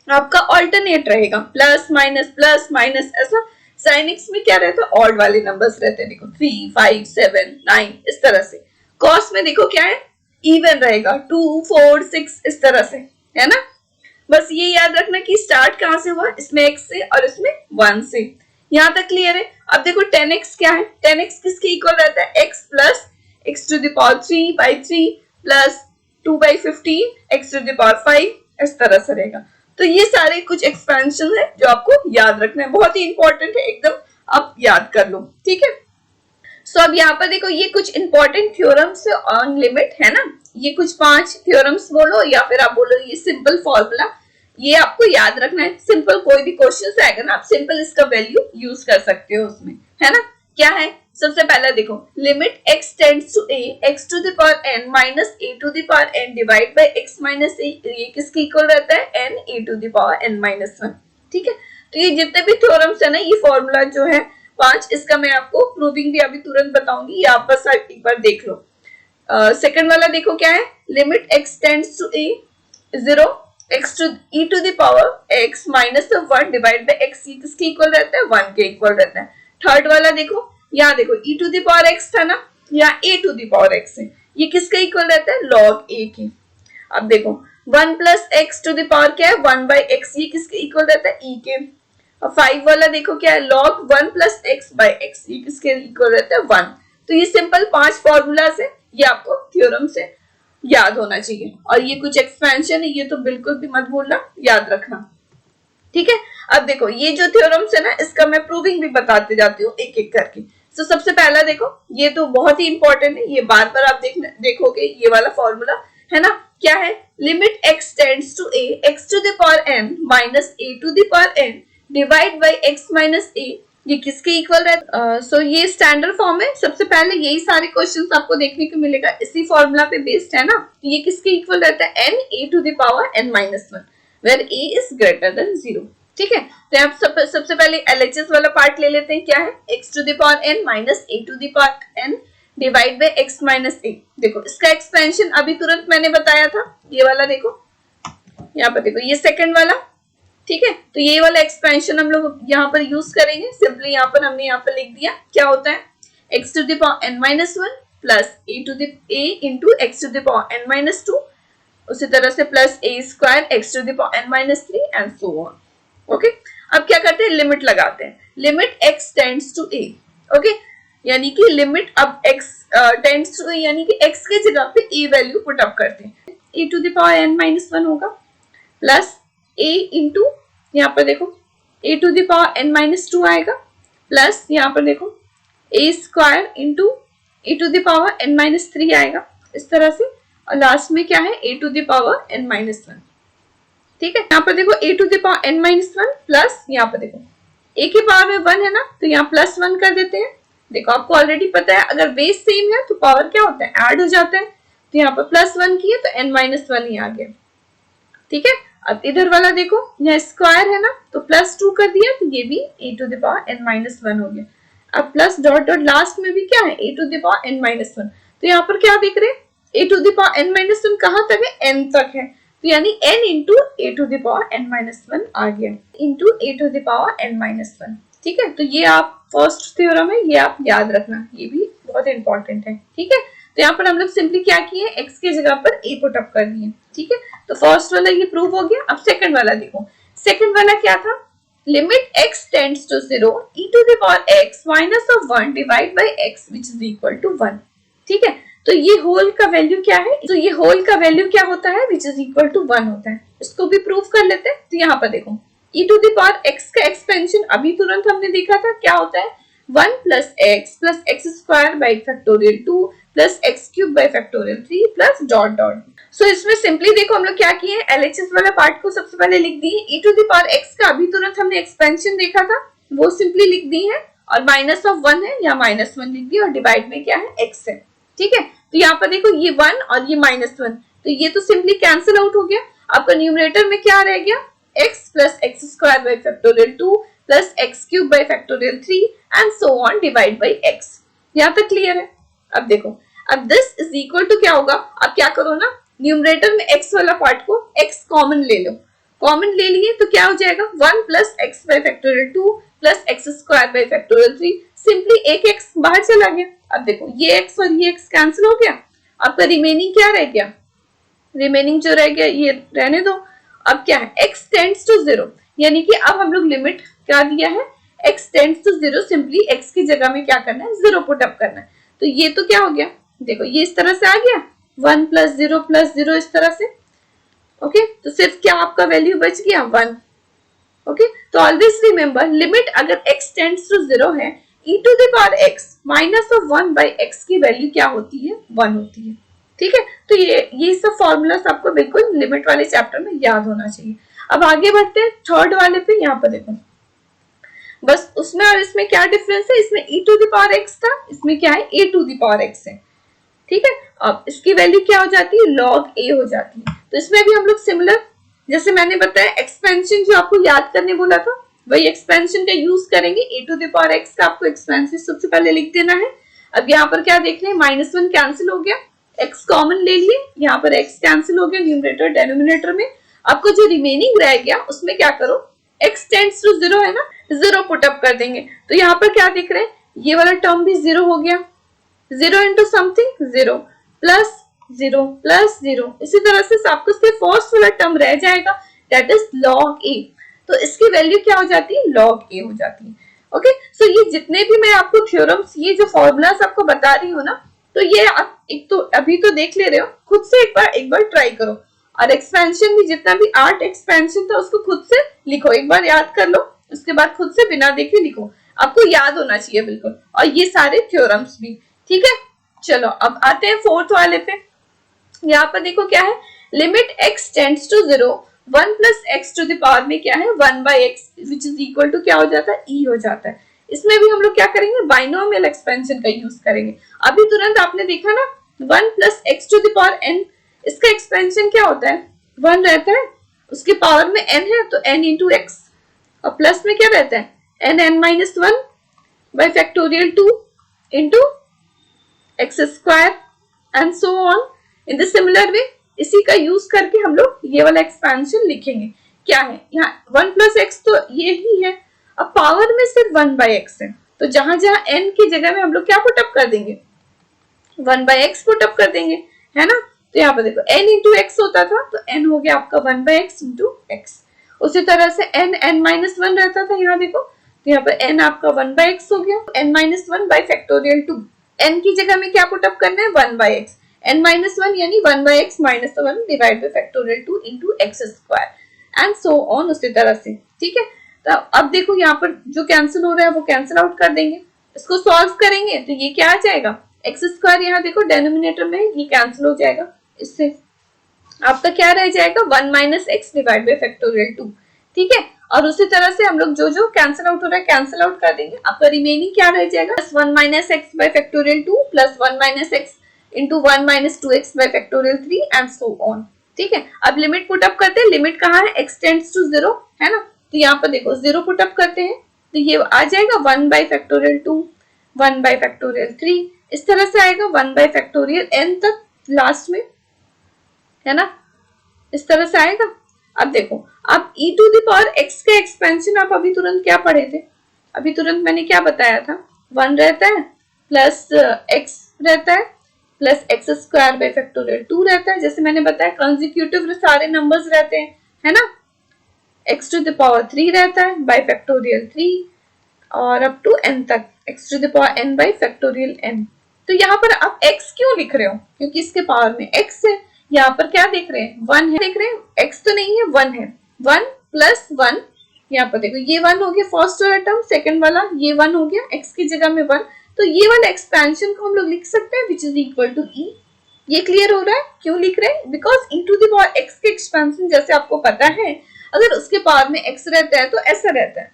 आपका, ऑल्टरनेट रहेगा, प्लस माइनस ऐसा। साइन एक्स में क्या रहता है, ऑड वाले नंबर्स रहते हैं, देखो 3, 5, 7, 9 इस तरह से। कॉस में देखो क्या है, इवन रहेगा, 2, 4, 6 इस तरह से, है ना। बस ये याद रखना कि स्टार्ट कहां से हुआ, इसमें x से और इसमें 1 से। यहां तक क्लियर है। अब देखो 10x क्या है, 10x किसके इक्वल रहता है, x plus x to the power 3/3 plus 2/15 x to the power 5 इस तरह से रहेगा। तो ये सारे कुछ एक्सपेंशन है जो आपको याद रखना है, बहुत ही इंपॉर्टेंट है, एकदम आप याद कर लो। ठीक है, सो अब यहाँ पर देखो ये कुछ इंपॉर्टेंट थ्योरम्स ऑन लिमिट है ना, ये कुछ 5 थ्योरम्स बोलो या फिर आप बोलो ये सिंपल फॉर्मूला, ये आपको याद रखना है। सिंपल कोई भी क्वेश्चन आएगा ना, आप सिंपल इसका वैल्यू यूज कर सकते हो उसमें, है ना। क्या है, सबसे पहला देखो limit x tends to a x to the power n minus a to the power n divide by x minus a, ये किसके इक्वल रहता है, n a to the power n minus 1। ठीक है, तो ये जितने भी थ्योरम्स है ना, ये फॉर्मूला जो है 5, इसका मैं आपको प्रूविंग भी अभी तुरंत बताऊंगी, ये आप बस एक बार देख लो। सेकंड वाला देखो क्या है, limit x tends to a 0 x to e to the power x minus 1 divide by x, ये किसके इक्वल रहता है, 1 के इक्वल रहता है। थर्ड वाला देखो, यहाँ देखो e to the power x था ना, या a to the power x है, ये किसके इक्वल रहता है, log a के। अब देखो 1 plus x to the power क्या है, 1/x, ये किसके इक्वल रहता है, e के। और 5 वाला देखो क्या है, log 1 प्लस x/x, ये किसके इक्वल रहता है, 1। तो ये सिंपल 5 फॉर्मूला है, ये आपको थ्योरम से याद होना चाहिए। और ये कुछ एक्सपेंशन है, ये तो बिल्कुल भी मत भूलना, याद रखना। ठीक है, अब देखो ये जो थ्योरम्स है ना, इसका मैं प्रूविंग भी बताते जाती हूँ एक एक करके। तो सबसे पहला देखो, ये तो बहुत ही इंपॉर्टेंट है, ये बार बार आप देखोगे, ये वाला फॉर्मूला है ना। क्या है, limit x tends to a x to the power n minus a to the power n divide by x minus a, ये किसके इक्वल है। सो ये स्टैंडर्ड फॉर्म है। सबसे पहले यही सारे क्वेश्चंस आपको देखने को मिलेगा, इसी फॉर्मूला पे बेस्ड है ना। ये किसके इक्वल रहता है, n a to the power n minus 1 where a is greater than 0। ठीक है, तो आप सबसे पहले LHS वाला पार्ट ले लेते हैं। क्या है, x to the power n minus a to the power n divide by x minus a। देखो इसका एक्सपेंशन अभी तुरंत मैंने बताया था, ये वाला देखो, यहाँ पर देखो ये सेकंड वाला। ठीक है, तो ये वाला एक्सपेंशन हम लोग यहाँ पर यूज करेंगे। सिंपली यहाँ पर हमने यहाँ पर लिख दिया, क्या होता है, x to the power n minus 1 plus a to the a into x to the power n minus 2, उसी तरह से plus a square x to the power n minus 3 and so on. Okay, अब क्या करते हैं, लिमिट लगाते हैं। Limit x tends to a, okay, यानी कि लिमिट अब x टेंड्स टू a, यानी कि x के जगह पे a वैल्यू पुट अप करते हैं। a to the power n minus 1 होगा प्लस a इंटू, यहाँ पर देखो a to the power n minus 2 आएगा, प्लस यहाँ पर देखो a square into a to the power n minus 3 आएगा, इस तरह से। और लास्ट में क्या है, a to the power n minus 1। ठीक है, यहाँ पर देखो a to the power n minus 1 plus यहाँ पर देखो a की पावर में 1 है ना, तो यहाँ प्लस 1 कर देते हैं। देखो आपको ऑलरेडी पता है, अगर बेस सेम है तो पावर क्या होता है, ऐड हो जाता है। तो यहाँ पर प्लस 1 किए तो n माइनस 1 ही आ गया। ठीक है, अब इधर वाला देखो, यहाँ स्क्वायर है ना, तो प्लस 2 कर दिया, तो ये भी a to the power n minus 1 हो गया। अब प्लस डॉट डॉट लास्ट में भी क्या है, a to the power n minus 1। तो यहाँ पर क्या देख रहे हैं, a to the power n minus 1 कहाँ तक है, n तक है, तो यानी n into a to the power n minus 1 आ गया, into a to the power n minus 1। ठीक है, तो ये आप फर्स्ट थ्योरम है, ये आप याद रखना, ये भी बहुत इंपॉर्टेंट है। ठीक है, तो यहाँ पर हम लोग सिंपली क्या किए, x के जगह पर a पुट अप कर दिए। ठीक है, तो फर्स्ट वाला ये प्रूव हो गया। अब सेकंड वाला देखो, सेकंड वाला क्या था, limit x tends to 0 e to the power x minus 1 divide by x which is equal to 1। ठीक है, तो ये होल का वैल्यू क्या है, तो ये होल का वैल्यू क्या होता है, व्हिच इज इक्वल टू 1 होता है। इसको भी प्रूव कर लेते हैं। तो यहाँ पर देखो e to the power x का एक्सपेंशन अभी तुरंत हमने देखा था, क्या होता है, 1 plus x square by factorial 2 plus x cube by factorial 3 plus dot dot. So इसमें सिंपली देखो हम लोग क्या किए, LHS वाला पार्ट को सबसे पहले लिख दिए, e to the power x का अभी तुरंत हमने एक्सपेंशन देखा था, वो सिंपली लिख दी है, और माइनस ऑफ 1 है, या माइनस 1 लिख दिया, और डिवाइड में क्या है, x है। ठीक है, तो यहाँ पर देखो ये 1 और ये -1, तो ये तो सिंपली कैंसिल आउट हो गया। आपका न्यूमरेटर में क्या रह गया, x plus x square by factorial 2 plus x cube by factorial 3 and so on divide by x। यहाँ तक क्लियर है। अब देखो, अब दिस इज इक्वल टू क्या होगा, अब क्या करो ना, न्यूमरेटर में x वाला पार्ट को x कॉमन ले लो, कॉमन ले लिए तो क्या हो जाएगा, 1 plus x by factorial 2 plus x square by factorial 3, simply एक x बाहर चला गया। अब देखो ये x और ये x कैंसिल हो गया, आपका रिमेनिंग क्या रह गया, रिमेनिंग जो रह गया ये रहने दो। अब क्या है, x टेंड्स टू 0, यानी कि अब हम लोग लिमिट क्या दिया है, x tends to 0, simply x की जगह में क्या करना है, 0 पुट अप करना है। तो ये तो क्या हो गया, देखो ये इस तरह से आ गया, 1 प्लस 0 इस तरह से। ओके, तो सिर्फ क्या आपका वैल्यू बच गया, 1। ओके, तो ऑलवेज रिमेंबर, लिमिट अगर x टेंड्स टू 0 है, e to the power x minus of 1 by x की वैल्यू क्या होती है, 1 होती है। ठीक है, तो ये सब फॉर्मूलास आपको बिल्कुल लिमिट वाले चैप्टर में याद होना चाहिए। अब आगे बढ़ते हैं थर्ड वाले पे। यहाँ पर देखो, बस उसमें और इसमें क्या डिफरेंस है, इसमें e to the power x था, इसमें क्या है, a to the power x है। ठीक है, अब इसकी वैल्यू क्या हो जाती है, log a हो जाती है। तो इसमें भी हम लोग सिमिलर, जैसे मैंने बताया एक्सपेंशन जो आपको याद करने बोला था, वही एक्सपेंशन का यूज करेंगे। ए टू द पावर एक्स का आपको एक्सपेंशन सबसे पहले लिख देना है। अब यहाँ पर क्या देख रहे हैं, -1 कैंसिल हो गया, x कॉमन ले लिए, यहाँ पर x कैंसिल हो गया न्यूमरेटर डेनोमिनेटर में। आपको जो रिमेनिंग रह गया उसमें क्या करो, x टेंड्स टू 0 है ना, 0 पुट अप कर देंगे। तो यहाँ पर क्या दिख रहा है, ये वाला टर्म भी 0 हो गया, 0 इंटू समथिंग 0 प्लस 0 प्लस 0, इसी तरह से आपको सिर्फ फर्स्ट वाला टर्म रह जाएगा, दैट इज log a। तो इसकी वैल्यू क्या हो जाती है, log a हो जाती है। ओके, सो ये जितने भी मैं आपको थ्योरम्स, ये जो फॉर्मूलास आपको बता रही हूँ ना, तो ये आप एक तो अभी तो देख ले रहे हो, खुद से एक बार ट्राई करो। और एक्सपेंशन भी, जितना भी 8 एक्सपेंशन था उसको खुद से लिखो, एक बार याद कर लो, उसके बाद खुद से बिना देखे लिखो, आपको याद होना चाहिए बिल्कुल। और ये सारे थ्योरम्स भी, ठीक है। चलो अब आते हैं फोर्थ वाले पे। यहाँ पर देखो क्या है, limit x tends to 0, 1 plus x to the power में क्या है, 1 by x which is equal to क्या हो जाता है, e हो जाता है। इसमें भी हम लोग क्या करेंगे, बाइनोमियल एक्सपेंशन का यूज करेंगे। अभी तुरंत आपने देखा ना, 1 plus x to the power n, इसका एक्सपेंशन क्या होता है, 1 रहता है, उसके पावर में n है तो n इंटू एक्स, और प्लस में क्या रहता है, n minus 1 by factorial 2 into x square and so on. In the similar way इसी का यूज करके हम लोग ये वाला एक्सपेंशन लिखेंगे। क्या है यहाँ, 1 प्लस एक्स तो ये ही है, अब पावर में सिर्फ 1 बाई एक्स है, तो जहां जहां n की जगह में हम लोग क्या पुटअप कर देंगे, 1 बाई एक्स पुटअप कर देंगे, है ना। तो यहाँ पर देखो n इंटू एक्स होता था, तो n हो गया आपका 1 बाई एक्स इंटू एक्स। उसी तरह से n माइनस 1 रहता था, यहाँ देखो, तो यहाँ पर n आपका 1 बाई एक्स हो गया, n minus 1 by factorial 2, n की जगह में क्या पुटअप करना है, 1 बाई एक्स, n माइनस 1 यानी 1 by x minus 1 divide by factorial 2 into x square and so on, उसी तरह से। ठीक है, तो अब देखो यहाँ पर जो कैंसिल हो रहा है वो कैंसिल आउट कर देंगे, इसको सॉल्व करेंगे तो ये क्या आ जाएगा, एक्स स्क्वायर, यहाँ देखो डेनोमिनेटर में ये कैंसिल हो जाएगा, इससे आपका क्या रह जाएगा, 1 minus x divide by factorial 2। ठीक है, और उसी तरह से हम लोग जो जो कैंसिल आउट हो रहा है कैंसिल आउट कर देंगे, आपका रिमेनिंग क्या रह जाएगा, 1 minus x by factorial 2 plus 1 minus x into 1 minus 2x by factorial 3 and so on. ठीक है, अब लिमिट पुट अप करते हैं, लिमिट कहाँ है, x टेंड्स टू 0 है ना, तो यहाँ पर देखो 0 पुट अप करते हैं, तो ये आ जाएगा 1 बाई फैक्टोरियल 2, 1 बाई फैक्टोरियल 3, इस तरह से आएगा 1 बाई फैक्टोरियल n तक लास्ट में, है ना, इस तरह से आएगा। अब देखो, अब e to the power x का एक्सपेंशन आप अभी तुरंत क्या पढ़े थे, अभी तुरंत मैंने क्या बताया था, 1 रहता है प्लस x रहता है plus x square by factorial 2 रहता है, जैसे मैंने बताया कंसेक्यूटिव सारे नंबर्स रहते हैं, है ना, x टू द पावर 3 रहता है बाई फैक्टोरियल 3 और अप टू n तक x to the power n by factorial n। तो यहाँ पर आप x क्यों लिख रहे हो, क्योंकि इसके पावर में x है, यहाँ पर क्या देख रहे हैं, 1 है, देख रहे हैं, x तो नहीं है, 1 है, 1 प्लस 1, यहाँ पर देखो ये 1 हो गया फर्स्ट वाला टर्म, सेकंड वाला ये 1 हो गया, x की जगह में 1, तो ये वाला एक्सपेंशन को हम लोग लिख सकते हैं which is equal to e। ये क्लियर हो रहा है, क्यों लिख रहे हैं, because e to the power x के एक्सपेंशन जैसे आपको पता है, अगर उसके पावर में x रहता है तो ऐसा रहता है,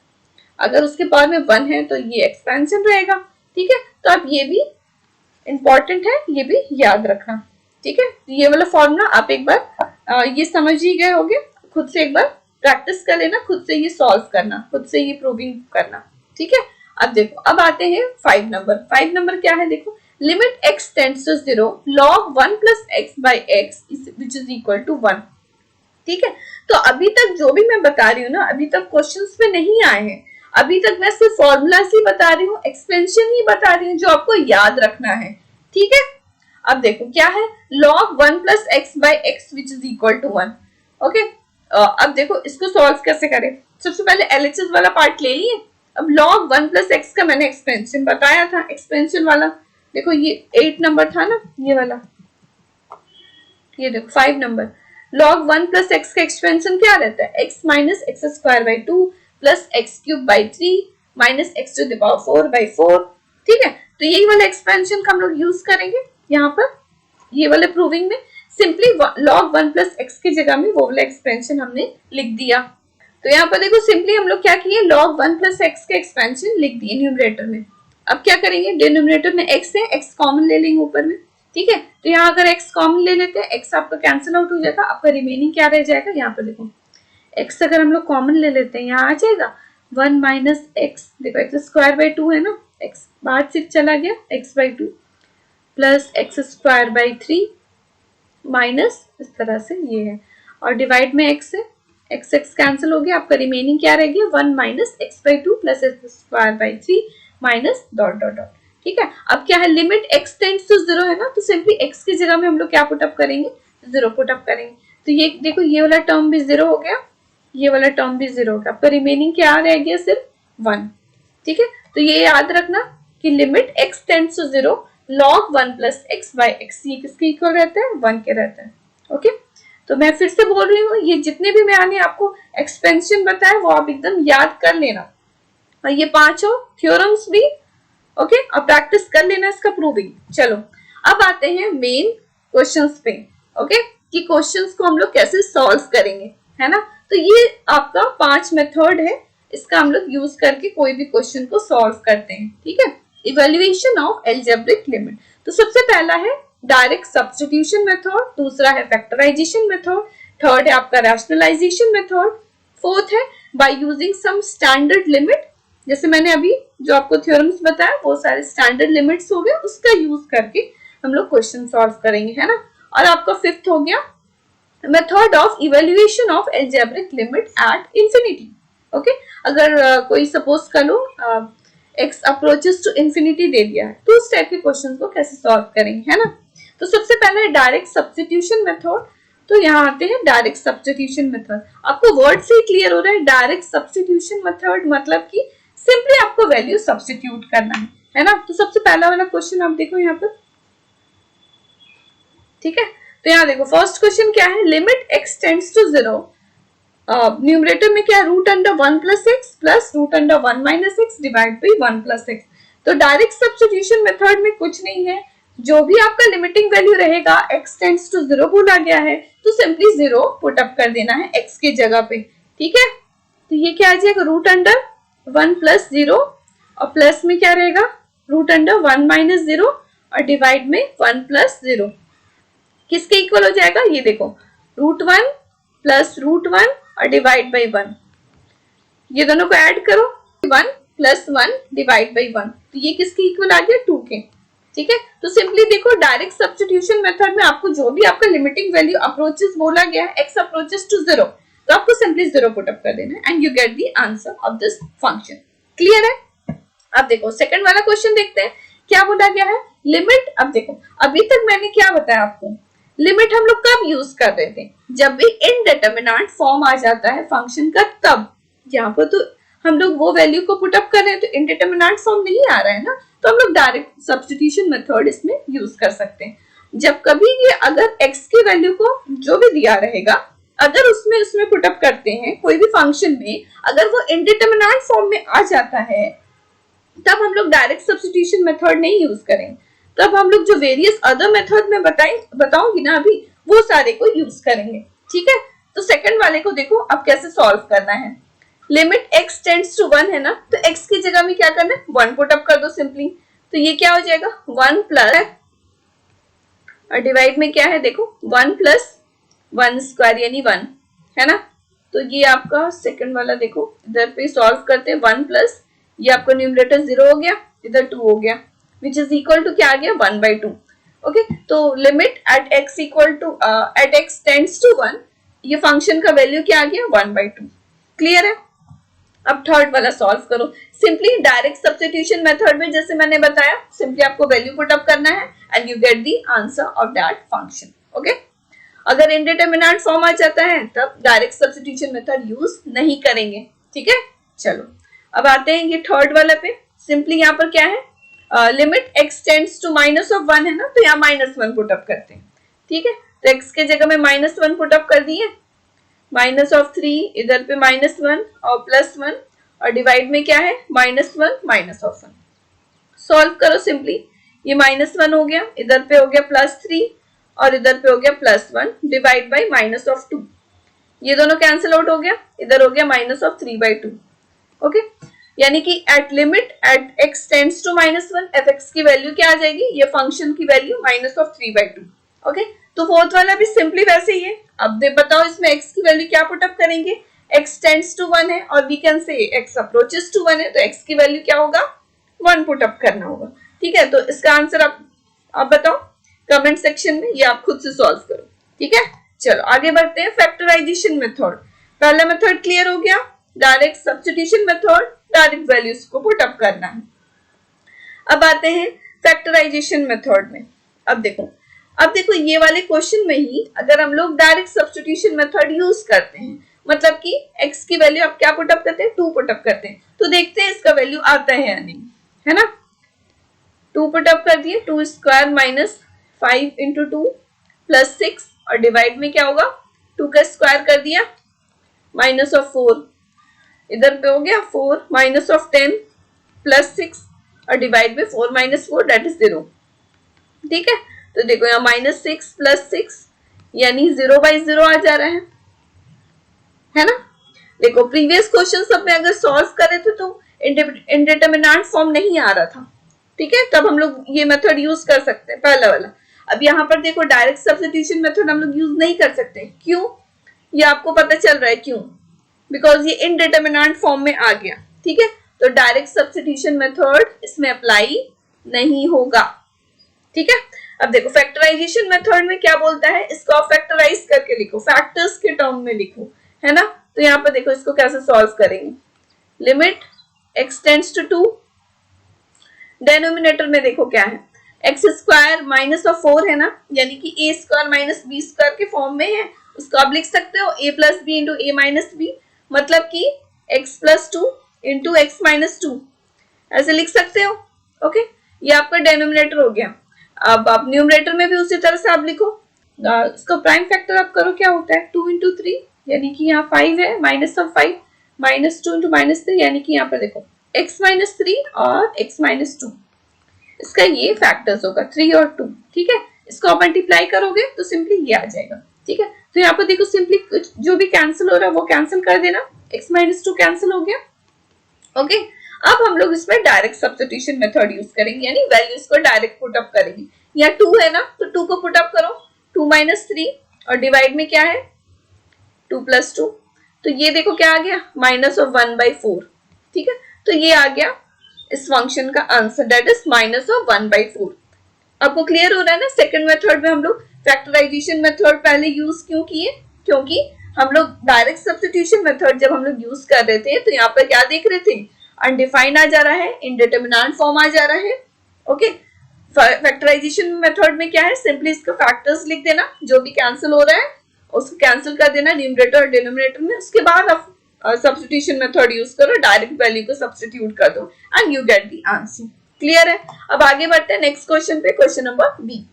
अगर उसके पावर में 1 है तो ये एक्सपेंशन रहेगा। ठीक है, तो आप ये भी इंपॉर्टेंट है, ये भी याद रखना। ठीक है, ये वाला फॉर्मूला आप एक बार ये समझ ही गए होगे, खुद से एक बार प्रैक्टिस कर लेना, खुद से ये सॉल्व करना, खुद से ये प्रूविंग करना। ठीक है, अब देखो, अब आते हैं 5 नंबर। 5 नंबर क्या है, देखो, limit x tends to 0 log 1 plus x by x which is equal to 1। ठीक है, तो अभी तक जो भी मैं बता रही हूँ ना, अभी तक क्वेश्चंस में नहीं आए हैं, अभी तक मैं सिर्फ फॉर्मूलास ही बता रही हूँ, एक्सपेंशन ही बता रही हूँ जो आपको याद रखना है। ठीक है, अब देखो क्या है, log 1 plus x by x which is equal to 1। Okay, अब देखो इसको सॉल्व कैसे करें। सबसे पहले LHS वाला पार्ट ले लिए। अब log 1 plus x का मैंने एक्सपेंशन बताया था, एक्सपेंशन वाला देखो ये 8 नंबर था ना, ये वाला, ये देखो 5 नंबर। log 1 plus x का एक्सपेंशन क्या रहता है, x minus x square by 2 plus x cube by 3 minus x to the power 4 by 4। ठीक है, तो यही वाला एक्सपेंशन का हम लोग यूज करेंगे यहाँ पर, ये वाले प्रूविंग में सिंपली log 1 plus x की जगह में वो वाला एक्सपेंशन हमने लिख दिया। तो यहाँ पर देखो सिंपली हम लोग क्या किए, log 1 plus x के एक्सपेंशन लिख दिए न्यूमरेटर में। अब क्या करेंगे, डिनोमिनेटर में x है, x कॉमन ले लेंगे ऊपर में। ठीक है, तो यहाँ अगर x कॉमन ले लेते हैं, x आपका कैंसिल आउट हो जाएगा, आपका रिमेनिंग क्या रह जाएगा, यहाँ पर देखो x अगर हम लोग कॉमन ले लेते हैं, यहाँ आ जाएगा 1 माइनस एक्स, देखो x स्क्वायर बाई 2 है ना, x बाहर सिर्फ चला गया, x by 2 plus x square by 3 minus इस तरह से ये है, और डिवाइड में x है, x कैंसिल हो गया, आपका रिमेनिंग क्या रह गया, 1 minus x by 2 plus x square by 3 minus dot dot dot. ठीक है, अब क्या है, लिमिट x टेंड्स टू 0 है ना, तो सिंपली x की जगह में हम लोग क्या पुटअप करेंगे, 0 पुटअप करेंगे। तो ये देखो ये वाला टर्म भी 0 हो गया, ये वाला टर्म भी 0 हो गया, आपका रिमेनिंग क्या रह गया, सिर्फ 1। ठीक है, तो ये याद रखना कि limit x tends to 0 log 1 plus x by x, ये किसके इक्वल रहता है, 1 के रहता है। ओके, तो मैं फिर से बोल रही हूँ, ये जितने भी मैंने आपको एक्सपेंशन बताया वो आप एकदम याद कर लेना, और ये पांचों थ्योरम्स भी। ओके, अब प्रैक्टिस कर लेना इसका प्रूविंग। चलो अब आते हैं मेन क्वेश्चंस पे। ओके, कि क्वेश्चंस को हम लोग कैसे सॉल्व करेंगे, है ना। तो ये आपका 5 मेथड है, इसका हम लोग यूज करके कोई भी क्वेश्चन को सॉल्व करते हैं। ठीक है, इवैल्यूएशन ऑफ अलजेब्रिक लिमिट। तो सबसे पहला है डायरेक्ट सब्स्टिट्यूशन मेथड, दूसरा है फैक्टराइजेशन मेथड, थर्ड है आपका रैशनलाइजेशन मेथड, फोर्थ है by using some standard limit, जैसे मैंने अभी जो आपको थ्योरम्स बताया वो सारे स्टैंडर्ड लिमिट्स हो गए, उसका यूज करके हम लोग क्वेश्चन सॉल्व करेंगे, है ना। और आपका फिफ्थ हो गया method of evaluation of algebraic limit at infinity. Okay, अगर कोई सपोज कर लो x अप्रोचेस टू इंफिनिटी दे दिया है, तो उस टाइप के क्वेश्चन को कैसे सॉल्व करेंगे, है ना। तो सबसे पहले डायरेक्ट सब्स्टिट्यूशन मेथड। तो यहाँ आते हैं डायरेक्ट सब्स्टिट्यूशन मेथड। आपको वर्ड से ही क्लियर हो रहा है, डायरेक्ट सब्स्टिट्यूशन मेथड मतलब कि सिंपली आपको वैल्यू सब्स्टिट्यूट करना है ना। तो सबसे पहला वाला क्वेश्चन आप देखो यहाँ पर, ठीक है। तो यहाँ देखो फर्स्ट क्वेश्चन क्या है, limit x tends to 0, numerator में क्या, root under 1 plus x plus root under 1 minus x divide by 1 plus x. तो डायरेक्ट सब्स्टिट्यूशन मेथड में कुछ नहीं है, जो भी आपका लिमिटिंग वैल्यू रहेगा x टेंड्स टू 0 बोला गया है, तो सिंपली 0 पुट अप कर देना है x की जगह पे। ठीक है, तो ये क्या आ जाएगा, रूट अंडर 1 प्लस 0, और प्लस में क्या रहेगा, रूट अंडर 1 माइनस 0, और डिवाइड में 1 प्लस 0, किसके इक्वल हो जाएगा, ये देखो रूट 1 प्लस रूट 1 और डिवाइड बाई 1, ये दोनों को ऐड करो, 1 प्लस 1 डिवाइड बाई 1, तो ये किसके इक्वल आ गया, 2 के। ठीक है, तो सिंपली देखो डायरेक्ट सब्स्टिट्यूशन मेथड में आपको जो भी आपका लिमिटिंग वैल्यू अप्रोचेस बोला गया है, x अप्रोचेस टू 0, तो आपको सिंपली 0 पुट अप कर देना है and you get the answer of this function. Clear है। अब देखो सेकंड वाला क्वेश्चन देखते हैं, क्या बोला गया है, लिमिट। अब देखो अभी तक मैंने क्या बताया आपको, लिमिट हम लोग कब यूज कर रहे थे, जब भी इनडिटरमिनेंट फॉर्म आ जाता है फंक्शन का, तब। यहाँ पर तो हम लोग वो वैल्यू को पुट अप कर रहे हैं, तो इनडिटरमिनेंट फॉर्म नहीं आ रहा है ना, तो हम लोग डायरेक्ट सब्स्टिट्यूशन मेथड इसमें यूज कर सकते हैं। जब कभी ये अगर x की वैल्यू को जो भी दिया रहेगा, अगर उसमें पुट अप करते हैं कोई भी फंक्शन में, अगर वो इनडिटरमिनेंट फॉर्म में आ जाता है, तब हम लोग डायरेक्ट सब्स्टिट्यूशन मेथड नहीं यूज करेंगे, तब हम लोग जो वेरियस अदर मेथड में बताऊंगी ना अभी, वो सारे को यूज करेंगे। ठीक है, तो सेकंड वाले को देखो अब कैसे सॉल्व करना है। लिमिट x टेंड्स टू 1 है ना, तो x की जगह में क्या करना है, 1 पुट अप कर दो सिंपली, तो ये क्या हो जाएगा 1 प्लस, और डिवाइड में क्या है देखो 1 प्लस 1 स्क्वायर यानी 1, है ना। तो ये आपका सेकंड वाला देखो, इधर पे सॉल्व करते हैं 1 प्लस, ये आपका न्यूमरेटर 0 हो गया, इधर 2 हो गया, विच इज इक्वल टू क्या आ गया 1/2। ओके, तो limit at x equal to at x tends to 1, ये फंक्शन का वैल्यू क्या आ गया 1/2। क्लियर है। अब थर्ड वाला सॉल्व करो। सिंपली डायरेक्ट सब्स्टिट्यूशन मेथड में जैसे मैंने बताया, सिंपली आपको वैल्यू पुट अप करना है and you get the answer of that function. Okay, अगर इनडिटरमिनेंट फॉर्म आ जाता है तब डायरेक्ट सब्स्टिट्यूशन मेथड यूज नहीं करेंगे। ठीक है, चलो अब आते हैं ये थर्ड वाला पे। सिंपली यहाँ पर क्या है लिमिट x टेंड्स टू -1 है ना, तो यहाँ -1 पुट अप करते हैं। ठीक है, तो x के जगह में -1 पुट अप कर दिए, -3 इधर पे -1 और +1, और डिवाइड में क्या है -1 -1। सॉल्व करो सिंपली, ये -1 हो गया, इधर पे हो गया +3 और इधर पे हो गया +1 डिवाइड बाई -2। ये दोनों कैंसिल आउट हो गया, इधर हो गया -3/2। ओके, यानी कि at limit at x tends to -1 fx की वैल्यू क्या आ जाएगी, ये फंक्शन की वैल्यू -3/2। ओके, तो फोर्थ वाला भी सिंपली वैसे ही है। अब बताओ इसमें x की वैल्यू क्या पुट अप करेंगे, x टेंड्स टू 1 है और we can say x approaches to 1 है, तो x की वैल्यू क्या होगा 1 पुट अप करना होगा। ठीक है, तो इसका आंसर आप बताओ कमेंट सेक्शन में, ये आप खुद से सॉल्व करो। ठीक है, चलो आगे बढ़ते हैं। फैक्टराइजेशन मेथड, पहला मेथड क्लियर हो गया, direct substitution method, direct values को पुट अप करना है। अब आते हैं फैक्टराइजेशन मेथड में। अब देखो ये वाले क्वेश्चन में ही अगर हम लोग डायरेक्ट सब्स्टिट्यूशन मेथड यूज करते हैं, मतलब कि x की वैल्यू आप क्या पुट अप करते हैं 2 पुट अप करते हैं, तो देखते हैं इसका वैल्यू आता है या नहीं, है ना। 2 पुट अप कर दिए, 2 स्क्वायर -5 इंटू 2 +6, और डिवाइड में क्या होगा 2 का स्क्वायर कर दिया -4, इधर पे हो गया 4 -10 +6, और डिवाइड में 4 -4 दैट इज 0। ठीक है, तो देखो यहाँ -6 +6 यानी 0/0 आ जा रहा है ना। देखो प्रीवियस क्वेश्चन सब में अगर सॉल्व करे थे तो इंडिटरमिनेंट फॉर्म नहीं आ रहा था। ठीक है, तब हम लोग ये मेथड यूज कर सकते हैं पहला वाला। अब यहाँ पर देखो डायरेक्ट सब्स्टिट्यूशन मेथड हम लोग यूज नहीं कर सकते, क्यों, ये आपको पता चल रहा है क्यों, बिकॉज ये इनडिटरमिनेंट फॉर्म में आ गया। ठीक है, तो डायरेक्ट सब्स्टिट्यूशन मेथड इसमें अप्लाई नहीं होगा। ठीक है, अब देखो फैक्टराइजेशन मेथड में क्या बोलता है, इसको आप फैक्टराइज करके लिखो, फैक्टर्स के टर्म में लिखो, है ना। तो यहाँ पर देखो इसको कैसे सॉल्व करेंगे, limit x tends to 2, denominator में देखो क्या है x स्क्वायर -4 है ना, यानी कि a स्क्वायर -b स्क्वायर के फॉर्म में है, उसको आप लिख सकते हो a + b into a - b, मतलब कि x + 2 इंटू x - 2, ऐसे लिख सकते हो। ओके, ये आपका डेनोमिनेटर हो गया। अब आप न्यूमरेटर में भी उसी तरह से आप लिखो, इसको प्राइम फैक्टर आप करो, क्या होता है 2 इंटू 3, यानी कि यहाँ 5 है, -5 -2 इंटू -3, यानी कि यहाँ पर देखो x - 3 और x - 2, इसका ये फैक्टर्स होगा 3 और 2। ठीक है, इसको आप मल्टीप्लाई करोगे तो सिंपली ये आ जाएगा। ठीक है, तो यहाँ पर देखो सिंपली जो भी कैंसिल हो रहा है वो कैंसिल कर देना, x - 2 कैंसिल हो गया। ओके, अब हम लोग इसमें डायरेक्ट सब्स्टिट्यूशन मेथड यूज करेंगे, यानी वैल्यूज को डायरेक्ट पुट अप करेंगे। यहाँ 2 है ना, तो 2 को पुट अप करो, 2 - 3, और डिवाइड में क्या है 2 + 2, तो ये देखो क्या आ गया -1/4। ठीक है, तो ये आ गया इस फंक्शन का आंसर, दैट इज -1/4। आपको क्लियर हो रहा है ना। सेकंड मेथड में हम लोग फैक्टराइजेशन मेथड पहले यूज क्यों किए, क्योंकि हम लोग डायरेक्ट सब्स्टिट्यूशन मेथड जब हम लोग यूज कर रहे थे तो यहाँ पर क्या देख रहे थे, अनडिफाइंड आ जा रहा है, इनडिटरमिनेंट फॉर्म आ जा रहा है। ओके, फैक्टराइजेशन मेथड में क्या है, सिंपली इसका फैक्टर्स लिख देना, जो भी कैंसिल हो रहा है उसको कैंसिल कर देना न्यूमरेटर और डिनोमिनेटर में, उसके बाद आप सब्स्टिट्यूशन मेथड यूज करो, डायरेक्ट वैल्यू को सब्स्टिट्यूट कर दो and you get the answer. Clear है। अब आगे बढ़ते हैं नेक्स्ट क्वेश्चन पे, क्वेश्चन नंबर बी।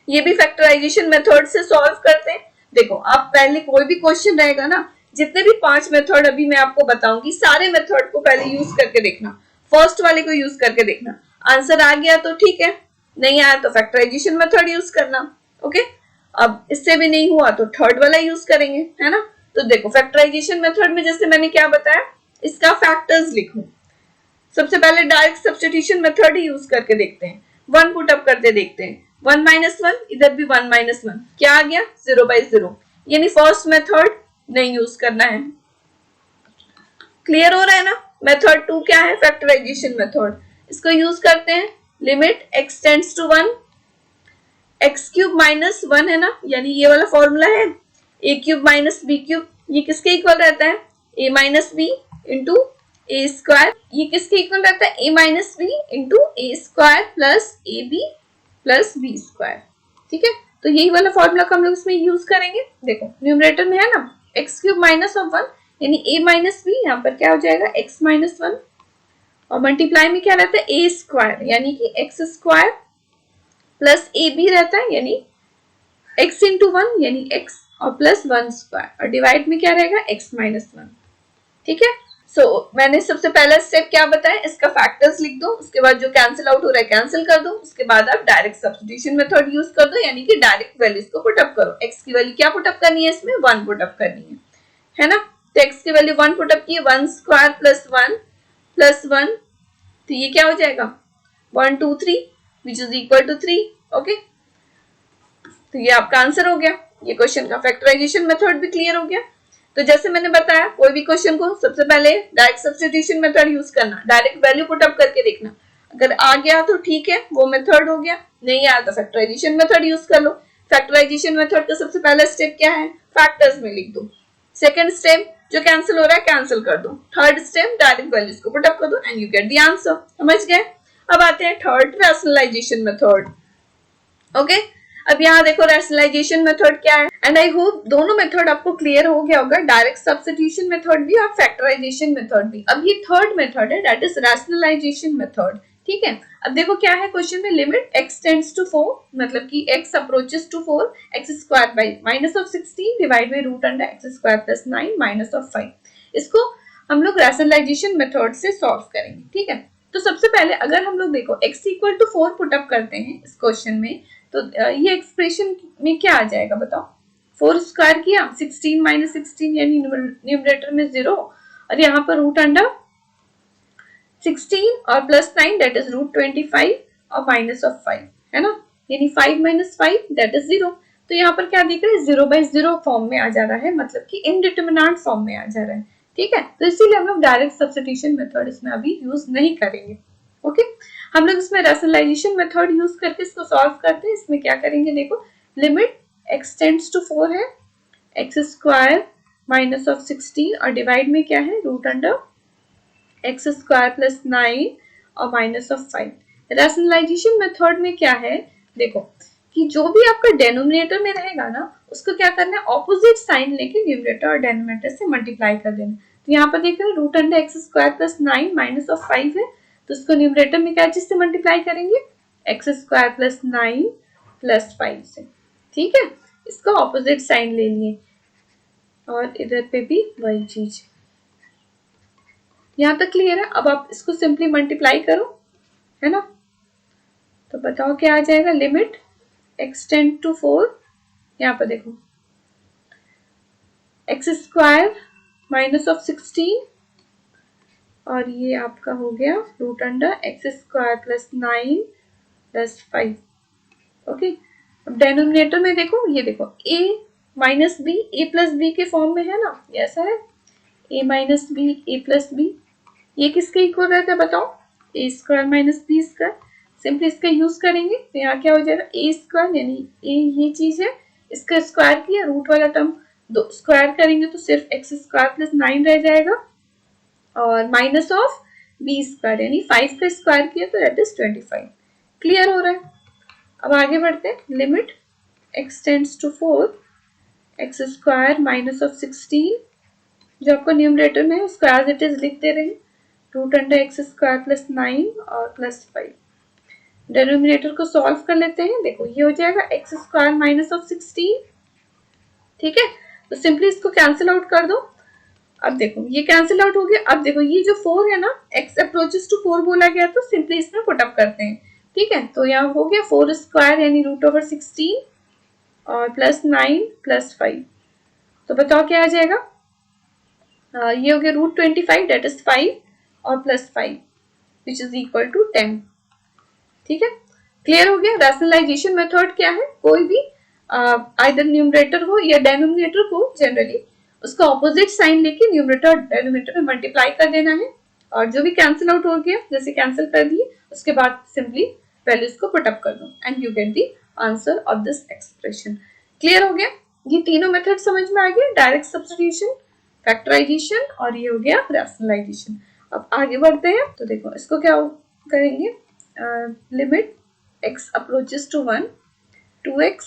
ये भी फैक्टराइजेशन मेथड से सॉल्व करते हैं। देखो आप पहले कोई भी क्वेश्चन रहेगा ना, जितने भी 5 मेथड अभी मैं आपको बताऊंगी, सारे मेथड को पहले यूज करके देखना, फर्स्ट वाले को यूज करके देखना, आंसर आ गया तो ठीक है, नहीं आया तो फैक्टराइजेशन मेथड यूज करना। ओके, अब इससे भी नहीं हुआ तो थर्ड वाला यूज करेंगे, है ना। तो देखो फैक्टराइजेशन मेथड में जैसे मैंने क्या बताया, इसका फैक्टर्स लिखो, सबसे पहले डायरेक्ट सब्स्टिट्यूशन मेथड ही यूज करके देखते हैं, 1 पुट अप करके देखते हैं, 1 माइनस 1, इधर भी 1 माइनस 1, क्या आ गया 0/0, यानी फर्स्ट मेथड नहीं यूज करना है। क्लियर हो रहा है ना। मेथड 2 क्या है, फैक्टराइजेशन मेथड, इसको यूज करते हैं, limit x tends to 1, x cube minus 1 है ना, यानी ये वाला फॉर्मूला है, a cube minus b cube, ये किसके इक्वल रहता है, a minus b into a square, ये किसके इक्वल रहता है, a minus b into a square plus a b plus b square. ठीक है, तो यही वाला फॉर्मूला को हम लोग इसमें यूज करेंगे। देखो न्यूमरेटर में है ना एक्स क्यूब माइनस ऑफ 1, यानी ए माइनस बी, यहाँ पर क्या हो जाएगा एक्स माइनस 1, और मल्टीप्लाई में क्या रहता है ए स्क्वायर, यानी कि x square plus a b रहता है, यानी x इंटू 1 यानी x और प्लस 1 स्क्वायर, और डिवाइड में क्या रहेगा x माइनस 1। ठीक है, सो मैंने सबसे पहला स्टेप क्या बताया, इसका फैक्टर्स लिख दो, उसके बाद जो कैंसिल आउट हो रहा है कैंसिल कर दो, उसके बाद आप डायरेक्ट सब्स्टिट्यूशन मेथड यूज कर दो, यानी कि डायरेक्ट वैल्यूज को पुटअप करो। x की वैल्यू क्या पुटअप करनी है, इसमें 1 पुटअप करनी है ना। तो x की वैल्यू 1 पुटअप की, 1 स्क्वायर प्लस 1 प्लस 1, तो ये क्या हो जाएगा 1 2 3 which is equal to 3। Okay, तो ये आपका आंसर हो गया, ये क्वेश्चन का फैक्टराइजेशन मेथड भी क्लियर हो गया। तो जैसे मैंने बताया, कोई भी क्वेश्चन को सबसे पहले डायरेक्ट सब्स्टिट्यूशन मेथड यूज करना, डायरेक्ट वैल्यू पुट अप करके देखना, अगर आ गया तो ठीक है, वो मेथड हो गया, नहीं आया तो फैक्टराइजेशन मेथड यूज कर लो। फैक्टराइजेशन मेथड का सबसे पहला स्टेप क्या है, फैक्टर्स में लिख दो, सेकंड स्टेप जो कैंसिल हो रहा है कैंसिल कर दो, थर्ड स्टेप डायरेक्ट वैल्यूज को पुट अप कर दो and you get the answer. समझ गए। अब आते हैं थर्ड, रैशनलाइजेशन मेथड। ओके, अब यहाँ देखो रैशनलाइजेशन मेथड क्या है, एंड आई होप दोनों मेथड आपको क्लियर हो गया होगा, डायरेक्ट सब्स्टिट्यूशन मेथड भी और फैक्टराइजेशन मेथड भी। अब ये थर्ड मेथड है, दैट इज रैशनलाइजेशन मेथड। ठीक है, अब देखो क्या है क्वेश्चन में, लिमिट x टेंड्स टू 4, मतलब कि x approaches to 4, x square by minus of 16 divide by root under x square plus 9 minus of 5। इसको हम लोग रैशनलाइजेशन मेथड से सॉल्व करेंगे। ठीक है, तो सबसे पहले अगर हम लोग देखो x equal to 4 put up करते हैं इस क्वेश्चन में, तो ये एक्सप्रेशन में क्या आ जाएगा बताओ, 4 स्क्वायर किया 16 माइनस 16 यानी न्यूमरेटर में 0, और यहाँ पर रूट अंडर 16 और प्लस 9 दैट इज रूट 25 और माइनस ऑफ 5 है ना, यानी 5 माइनस 5 दैट इज 0। तो यहाँ पर क्या दिख रहा है 0/0 फॉर्म में आ जा रहा है, मतलब कि इनडिटरमिनेंट फॉर्म में आ जा रहा है। ठीक है, तो इसीलिए हम लोग डायरेक्ट सब्स्टिट्यूशन मेथड इसमें अभी यूज नहीं करेंगे। ओके, हम लोग इसमें रैशनलाइजेशन मेथड यूज करके इसको सॉल्व करते हैं। इसमें क्या करेंगे देखो, लिमिट x टेंड्स टू 4 है, एक्स स्क्वायर माइनस ऑफ 16 और डिवाइड में क्या है root under x square plus 9 और माइनस ऑफ 5। रैशनलाइजेशन मेथड में क्या है देखो, कि जो भी आपका डेनोमिनेटर में रहेगा ना, उसको क्या करना है ऑपोजिट साइन लेके न्यूमरेटर और डेनोमिनेटर से मल्टीप्लाई कर देना। तो यहाँ पर देख रहे हैं root under x square plus 9 minus of 5 है, तो इसको न्यूमरेटर में क्या चीज से मल्टीप्लाई करेंगे, एक्स स्क्वायर प्लस 9 प्लस 5 से। ठीक है, इसको ऑपोजिट साइन ले लिए, और इधर पे भी वही चीज। यहाँ तक क्लियर है। अब आप इसको सिंपली मल्टीप्लाई करो, है ना, तो बताओ क्या आ जाएगा, लिमिट x टेंड टू 4, यहाँ पर देखो एक्स स्क्वायर माइनस ऑफ 16 और ये आपका हो गया root under x square plus 9 plus 5। Okay, अब डेनोमिनेटर में देखो, ये देखो a minus b a plus b के फॉर्म में है ना, ये ऐसा है a minus b a plus b, ये किसके इक्वल रहता है बताओ, a square minus b square. Simply इसका यूज करेंगे तो यहाँ क्या हो जाएगा ए स्क्वायर, यानी ए ये चीज है, इसका स्क्वायर किया, रूट वाला टर्म दो स्क्वायर करेंगे तो सिर्फ एक्स स्क्वायर प्लस 9 रह जाएगा, और माइनस ऑफ बी स्क्वायर यानी 5 का स्क्वायर किया तो दैट इज 25। क्लियर हो रहा है। अब आगे बढ़ते हैं, limit x tends to 4, x square minus of 16, जो आपको न्यूमरेटर में है उसको एज इट इज लिख दे रहे हैं, root under x square plus 9 और प्लस 5। डिनोमिनेटर को सॉल्व कर लेते हैं, देखो ये हो जाएगा एक्स स्क्वायर माइनस ऑफ 16। ठीक है, तो सिंपली इसको कैंसिल आउट कर दो। अब देखो ये कैंसिल आउट हो गया। अब देखो ये जो 4 है ना, x अप्रोचेस टू 4 बोला गया, तो सिंपली इसमें पुट अप करते हैं। ठीक है, तो यहाँ हो गया 4 स्क्वायर यानी रूट ओवर 16 और प्लस 9 प्लस 5, तो बताओ क्या आ जाएगा, ये हो गया रूट 25 डेट इज 5 और plus 5, which is equal to 10। ठीक है, क्लियर हो गया। रैशनलाइजेशन मेथड क्या है, कोई भी आइदर न्यूमरेटर हो या डेनोमिनेटर को जनरली उसका ऑपोजिट साइन लेके न्यूमरेटर और डेनोमिनेटर में मल्टीप्लाई कर देना है, और जो भी कैंसिल आउट हो गया जैसे कैंसिल कर दिए उसके बाद सिंपली वैल्यूज को पुट अप कर दो and you get the answer of this expression. Clear हो गया, ये तीनों मेथड समझ में आ गया, डायरेक्ट सब्स्टिट्यूशन, फैक्टराइजेशन और ये हो गया रैशनलाइजेशन। अब आगे बढ़ते हैं, तो देखो इसको क्या करेंगे, limit x approaches to 1, 2x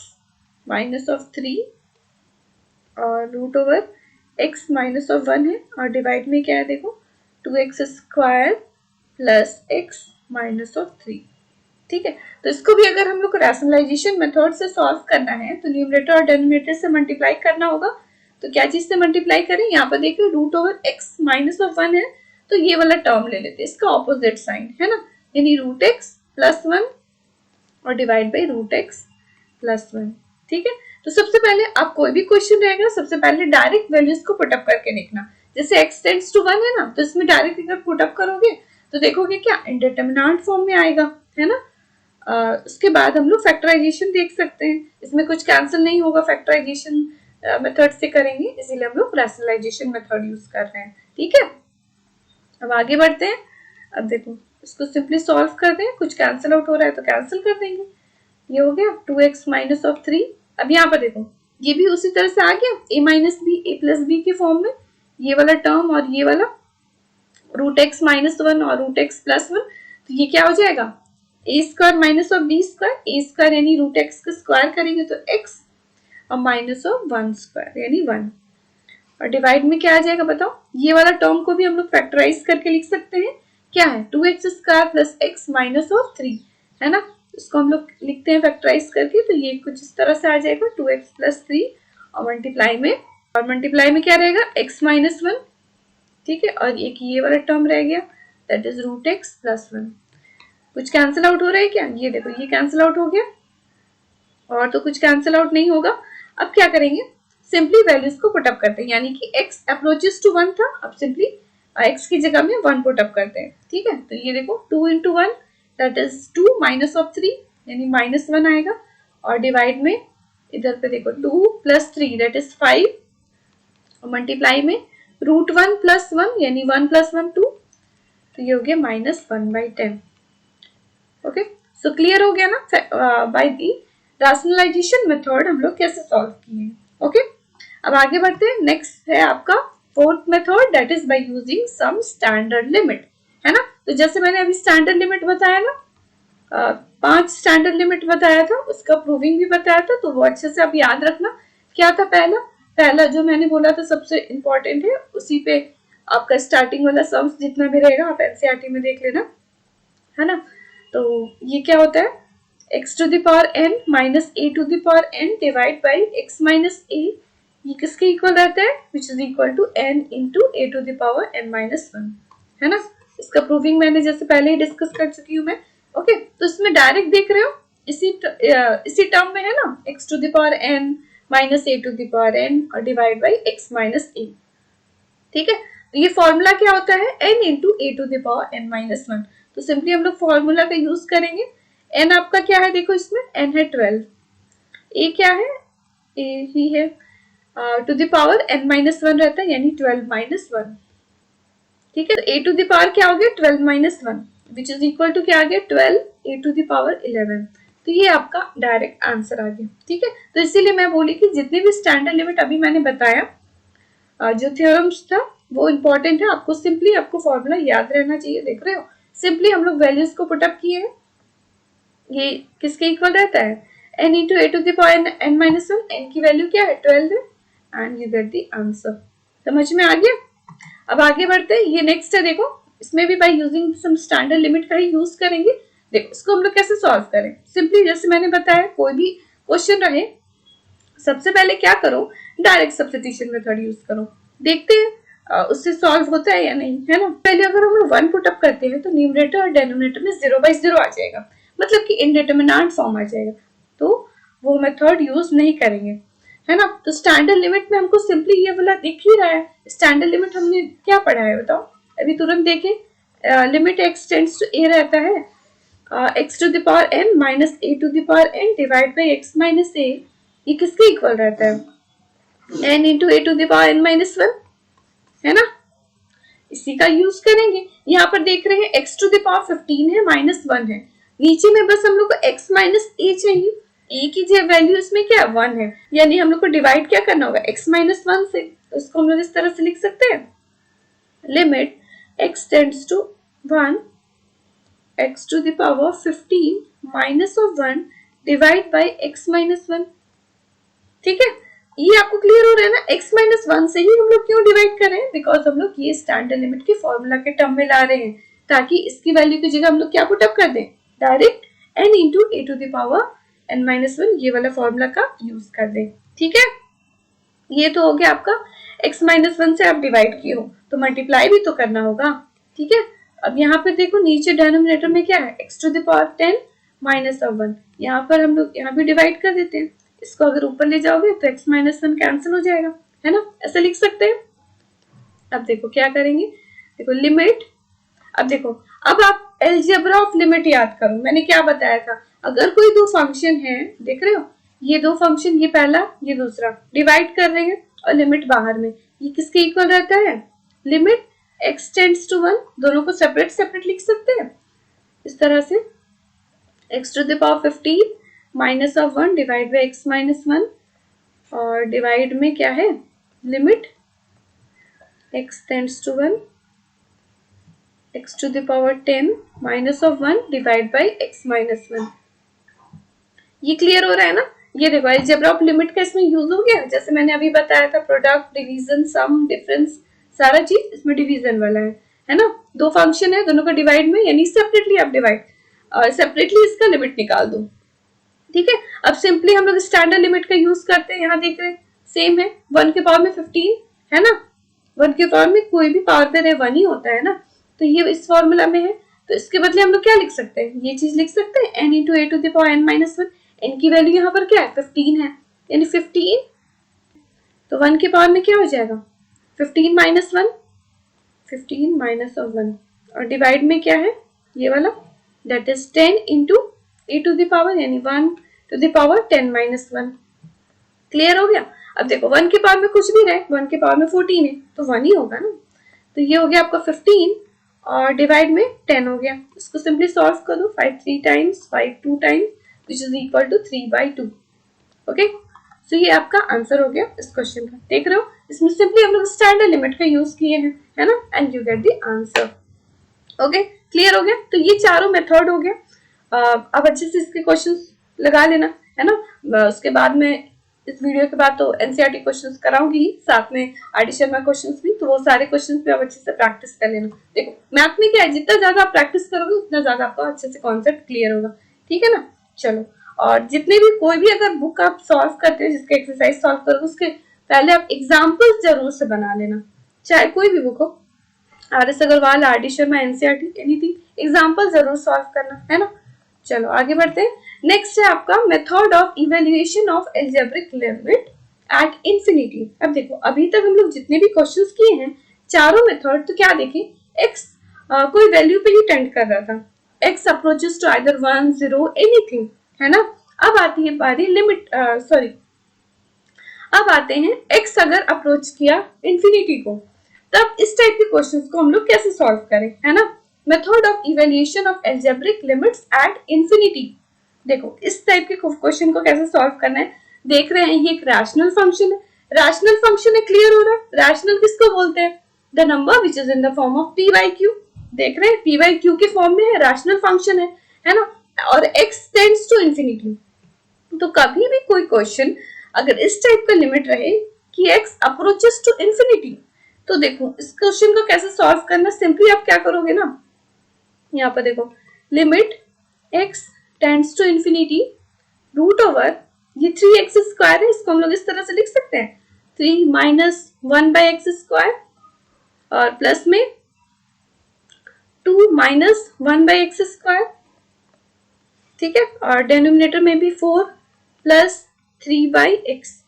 minus of 3 और root over x minus of 1 है, और डिवाइड में क्या है देखो 2x square plus x minus of 3। ठीक है, तो इसको भी अगर हम लोग को रैशनलाइजेशन मेथड से सॉल्व करना है तो न्यूमरेटर और डेनोमिनेटर से मल्टीप्लाई करना होगा। तो क्या चीज से मल्टीप्लाई करें, यहाँ पर देखिए root over x minus of 1 है, तो ये वाला टर्म ले लेते हैं, इसका ऑपोजिट साइन है ना, यानी रूट x प्लस 1 और divide by root x plus 1। ठीक है, तो सबसे पहले आप कोई भी क्वेश्चन रहेगा सबसे पहले डायरेक्ट वैल्यूज को पुटअप करके लिखना। जैसे x टेंड्स टू 1 है ना, तो इसमें डायरेक्ट अगर पुटअप करोगे तो देखोगे क्या इंडिटरमिनेंट फॉर्म में आएगा, है ना। उसके बाद हम लोग फैक्टराइजेशन देख सकते हैं, इसमें कुछ कैंसिल नहीं होगा, फैक्टराइजेशन मेथड से करेंगे, इसीलिए हम लोग रैशनलाइजेशन मेथड यूज कर रहे हैं। ठीक है, अब आगे बढ़ते हैं। अब देखो इसको सिंपली सॉल्व कर दें, कुछ कैंसिल आउट हो रहा है तो कैंसिल कर देंगे, ये हो गया 2x माइनस ऑफ 3। अब यहाँ पर देखो ये भी उसी तरह से आ गया a minus b a plus b के फॉर्म में, ये वाला टर्म और ये वाला रूट एक्स माइनस 1 और रूट एक्स प्लस 1, तो ये क्या हो जाएगा a square minus of b square, a square यानी रूट एक्स का स्क्वायर करेंगे तो x और माइनस ऑफ 1 स्क्वायर यानी 1, और डिवाइड में क्या आ जाएगा बताओ, ये वाला टर्म को भी हम लोग फैक्टराइज करके लिख सकते हैं, क्या है 2x square plus x minus of 3, है ना। इसको हम लोग लिखते हैं फैक्टराइज करके, तो ये कुछ इस तरह से आ जाएगा 2x प्लस 3 और मल्टीप्लाई में क्या रहेगा x माइनस 1। ठीक है, और एक ये वाला टर्म रह गया that is root x plus 1। कुछ कैंसिल आउट हो रहा है क्या, ये देखो ये कैंसिल आउट हो गया, और तो कुछ कैंसिल आउट नहीं होगा। अब क्या करेंगे, सिंपली वैल्यूज को पुटअप करते हैं, यानी कि x अप्रोचेस टू 1 था, अब सिंपली x की जगह में 1 पुटअप करते हैं। ठीक है, तो ये देखो 2 into 1 that is 2 minus of 3 यानी माइनस 1 आएगा, और डिवाइड में इधर पे देखो 2 प्लस 3 दैट इज 5, और मल्टीप्लाई में रूट 1 प्लस 1 यानी 1 प्लस 1 2, तो ये हो गया माइनस 1/10। ओके, सो क्लियर हो गया ना बाय दी रैशनलाइजेशन मेथड हम लोग कैसे सॉल्व किए। ओके, अब आगे बढ़ते हैं। नेक्स्ट है आपका fourth method that is by using some standard limit, है ना। तो जैसे मैंने अभी स्टैंडर्ड लिमिट बताया ना, 5 स्टैंडर्ड लिमिट बताया था, उसका प्रूविंग भी बताया था, तो वो अच्छे से आप याद रखना। क्या था पहला जो मैंने बोला था सबसे इम्पोर्टेंट है, उसी पे आपका स्टार्टिंग वाला सम्स जितना भी रहेगा आप एनसीईआरटी में देख लेना, है ना। तो ये क्या होता है x to the power n minus a to the power n divide by x minus a, ये किसके इक्वल रहता है, which is equal to n into a to the power n minus 1, है ना। इसका प्रूविंग मैंने जैसे पहले ही डिस्कस कर चुकी हूँ मैं। ओके, तो इसमें डायरेक्ट देख रहे हो इसी टर्म में है ना, x to the power n minus a to the power n और divide by x minus a। ठीक है, तो ये फॉर्मूला क्या होता है n into a to the power n minus 1। तो सिंपली हम लोग फॉर्मूला का यूज करेंगे। n आपका क्या है देखो, इसमें n है 12, a क्या है a ही है to the power n minus 1 रहता है यानी 12 माइनस 1। ठीक है, तो a टू द पावर क्या हो गया 12 minus 1 which is equal to क्या आ गया 12 a टू द पावर 11। तो ये आपका डायरेक्ट आंसर आ गया। ठीक है, तो इसीलिए मैं बोली कि जितने भी स्टैंडर्ड लिमिट अभी मैंने बताया जो थ्योरम्स था वो इम्पोर्टेंट है, आपको सिंपली आपको फॉर्मूला याद रहना चाहिए। देख रहे हो, सिंपली हम लोग वैल्यूज को पुटअप किए हैं, ये किसके इक्वल रहता है n into a to the power n minus 1, n की वैल्यू क्या है 12 है, and you get the answer. समझ में आ गया। अब आगे बढ़ते हैं, ये नेक्स्ट है देखो, इसमें भी by using some standard limit का ही यूज करेंगे। देखो इसको हम लोग कैसे सॉल्व करें, सिंपली जैसे मैंने बताया कोई भी क्वेश्चन रहे सबसे पहले क्या करो, डायरेक्ट सब्स्टिट्यूशन मेथड यूज करो, देखते हैं उससे सॉल्व होता है या नहीं, है ना। पहले अगर हम लोग 1 पुटअप करते हैं तो न्यूमरेटर और डेनोमिनेटर में 0/0 आ जाएगा, मतलब कि इंडिटरमिनेंट फॉर्म आ जाएगा, तो वो मेथड यूज नहीं करेंगे, है ना। तो स्टैंडर्ड लिमिट में हमको सिंपली ये वाला दिख ही रहा है। स्टैंडर्ड लिमिट हमने क्या पढ़ा है बताओ, अभी तुरंत देखे limit x tends to a रहता है x to the power n minus a to the power n divide by x minus a, ये किसके इक्वल रहता है? n into a to the power n minus 1, है ना? इसी का यूज करेंगे। यहाँ पर देख रहे हैं x टू द पावर 15 है माइनस 1 है, नीचे में बस हम लोग को x माइनस a चाहिए, a की जो वैल्यू इसमें क्या 1 है, यानी हम लोग को डिवाइड क्या करना होगा x माइनस 1 से, तो इसको हम लोग इस तरह से लिख सकते हैं limit x tends to 1 x to the power 15 minus of 1 divide by x minus 1। ठीक है, ये आपको क्लियर हो रहा है ना? x माइनस 1 से ही हम लोग क्यों डिवाइड कर रहे हैं? बिकॉज हम लोग ये स्टैंडर्ड लिमिट के फॉर्मूला के टर्म में ला रहे हैं, ताकि इसकी वैल्यू की जगह हम लोग क्या पुट अप कर दें, direct n into a to the power n minus 1 ये वाला फॉर्मूला का यूज कर दें। ठीक है, ये तो हो गया आपका x माइनस 1 से आप डिवाइड किए हो तो मल्टीप्लाई भी तो करना होगा। ठीक है, अब यहाँ पर देखो नीचे डिनोमिनेटर में क्या है x to the power 10 minus of 1, यहाँ पर हम लोग यहाँ भी डिवाइड कर देते हैं, इसको अगर ऊपर ले जाओगे तो x माइनस 1 कैंसिल हो जाएगा, है ना? ऐसे लिख सकते हैं। अब देखो क्या करेंगे, देखो लिमिट, अब देखो अब आप अलजेब्रा ऑफ लिमिट याद करो, मैंने क्या बताया था, अगर कोई दो फंक्शन है, देख रहे हो ये दो फंक्शन, ये पहला ये दूसरा, डिवाइड कर रहे हैं और लिमिट बाहर में, ये किसके इक्वल रहता है? लिमिट x टेंड्स टू 1, दोनों को सेपरेट सेपरेट लिख सकते हैं इस तरह से, x to the power 15 minus of 1 divide by x minus 1, और डिवाइड में क्या है limit x tends to 1 x to the power 10 minus of 1 divide by x minus 1। ये क्लियर हो रहा है ना? ये देखो अलजेब्रा ऑफ लिमिट का इसमें यूज हो गया, जैसे मैंने अभी बताया था प्रोडक्ट, डिवीजन, सम, डिफरेंस, सारा चीज इसमें डिवीजन वाला है ना? दो फंक्शन है, दोनों का डिवाइड में, यानी सेपरेटली आप डिवाइड और सेपरेटली इसका लिमिट निकाल दो। ठीक है, अब सिंपली हम लोग स्टैंडर्ड लिमिट का यूज करते हैं, यहाँ देख रहे हैं सेम है, 1 के पावर में 15 है ना, 1 के पावर में कोई भी पावर पे रहे 1 ही होता है ना, तो ये इस फॉर्मूला में है, तो इसके बदले हम लोग क्या लिख सकते हैं, ये चीज लिख सकते हैं n into a to the power n minus 1, n की वैल्यू यहाँ पर क्या है 15 है, यानी 15, तो 1 के पावर में क्या हो जाएगा 15 माइनस 1, 15 माइनस ऑफ 1, और डिवाइड में क्या है ये वाला, that is 10 into a to the power, यानी 1 to the power 10 minus 1। Clear हो गया? अब देखो 1 के पावर में कुछ भी रहे, 1 के पावर में 14 है तो 1 ही होगा ना, तो ये हो गया आपका 15 और डिवाइड में 10 हो गया, इसको सिंपली सॉल्व कर दो, 5 3 times 5 2 times which is equal to 3/2। Okay, so ये आपका आंसर हो गया इस क्वेश्चन का। देख रहे हो, इसमें सिंपली हम लोग स्टैंडर्ड लिमिट का यूज किए हैं, है ना, and you get the answer. Okay, clear हो गया? तो ये चारों मेथड हो गया। अब अच्छे से इसके क्वेश्चंस लगा लेना, है ना। उसके बाद में इस वीडियो के बाद तो एनसीईआरटी क्वेश्चंस कराऊंगी ही, साथ में आर डी शर्मा क्वेश्चंस भी, तो वो सारे क्वेश्चंस भी आप अच्छे से प्रैक्टिस कर लेना। देखो मैथ में क्या है, जितना ज्यादा आप प्रैक्टिस करोगे उतना ज्यादा आपको अच्छे से कॉन्सेप्ट क्लियर होगा। ठीक है ना? चलो, और जितने भी कोई भी अगर बुक आप सॉल्व करते हो, जिसके एक्सरसाइज सॉल्व करोगे, उसके पहले आप एग्जाम्पल्स जरूर से बना लेना, चाहे कोई भी बुक हो, RS Agarwal, RD Sharma, NCERT, anything, example जरूर सॉल्व करना, है ना। चलो आगे बढ़ते हैं। नेक्स्ट है आपका method of evaluation of algebraic limit at infinity. अब देखो अभी तक हम लोग जितने भी क्वेश्चंस किए हैं, चारों मेथड, तो क्या देखें, x कोई वैल्यू पे ही टेंड कर रहा था, x approaches to either 1 0 anything, है ना। अब आती है बारी लिमिट, अब आते हैं x अगर अप्रोच किया इंफिनिटी को, तब इस टाइप के क्वेश्चंस को हम लोग कैसे सॉल्व करें, है ना। Method of evaluation of algebraic limits at infinity. देखो इस टाइप के क्वेश्चन को कैसे सॉल्व करना है, देख रहे हैं, ये एक रैशनल फंक्शन है, रैशनल फंक्शन है, क्लियर हो रहा है। रैशनल किसको बोलते हैं, the number which is in the form of p by q। देख रहे हैं p by q के फॉर्म में है, रैशनल फंक्शन है ना, और x टेंड्स टू इंफिनिटी। तो कभी भी कोई क्वेश्चन अगर इस टाइप का लिमिट रहे कि x अप्रोचेस टू इंफिनिटी, तो देखो इस क्वेश्चन को कैसे सॉल्व करना, सिंपली आप क्या करोगे ना, यहाँ पर देखो limit x tends to infinity root over, ये 3x स्क्वायर है, इसको हम लोग इस तरह से लिख सकते हैं, 3 माइनस 1 बाई एक्स स्क्वायर, और प्लस में 2 माइनस 1 बाई एक्स स्क्वायर, ठीक है, और डिनोमिनेटर में भी 4 प्लस 3 बाई एक्स।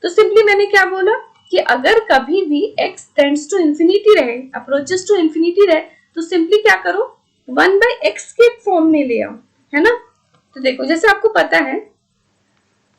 तो सिंपली मैंने क्या बोला कि अगर कभी भी x टेंड्स टू इंफिनिटी रहे, अप्रोचेस टू इंफिनिटी रहे, तो सिंपली क्या करो, 1/x के फॉर्म में ले आओ, है ना। तो देखो जैसे आपको पता है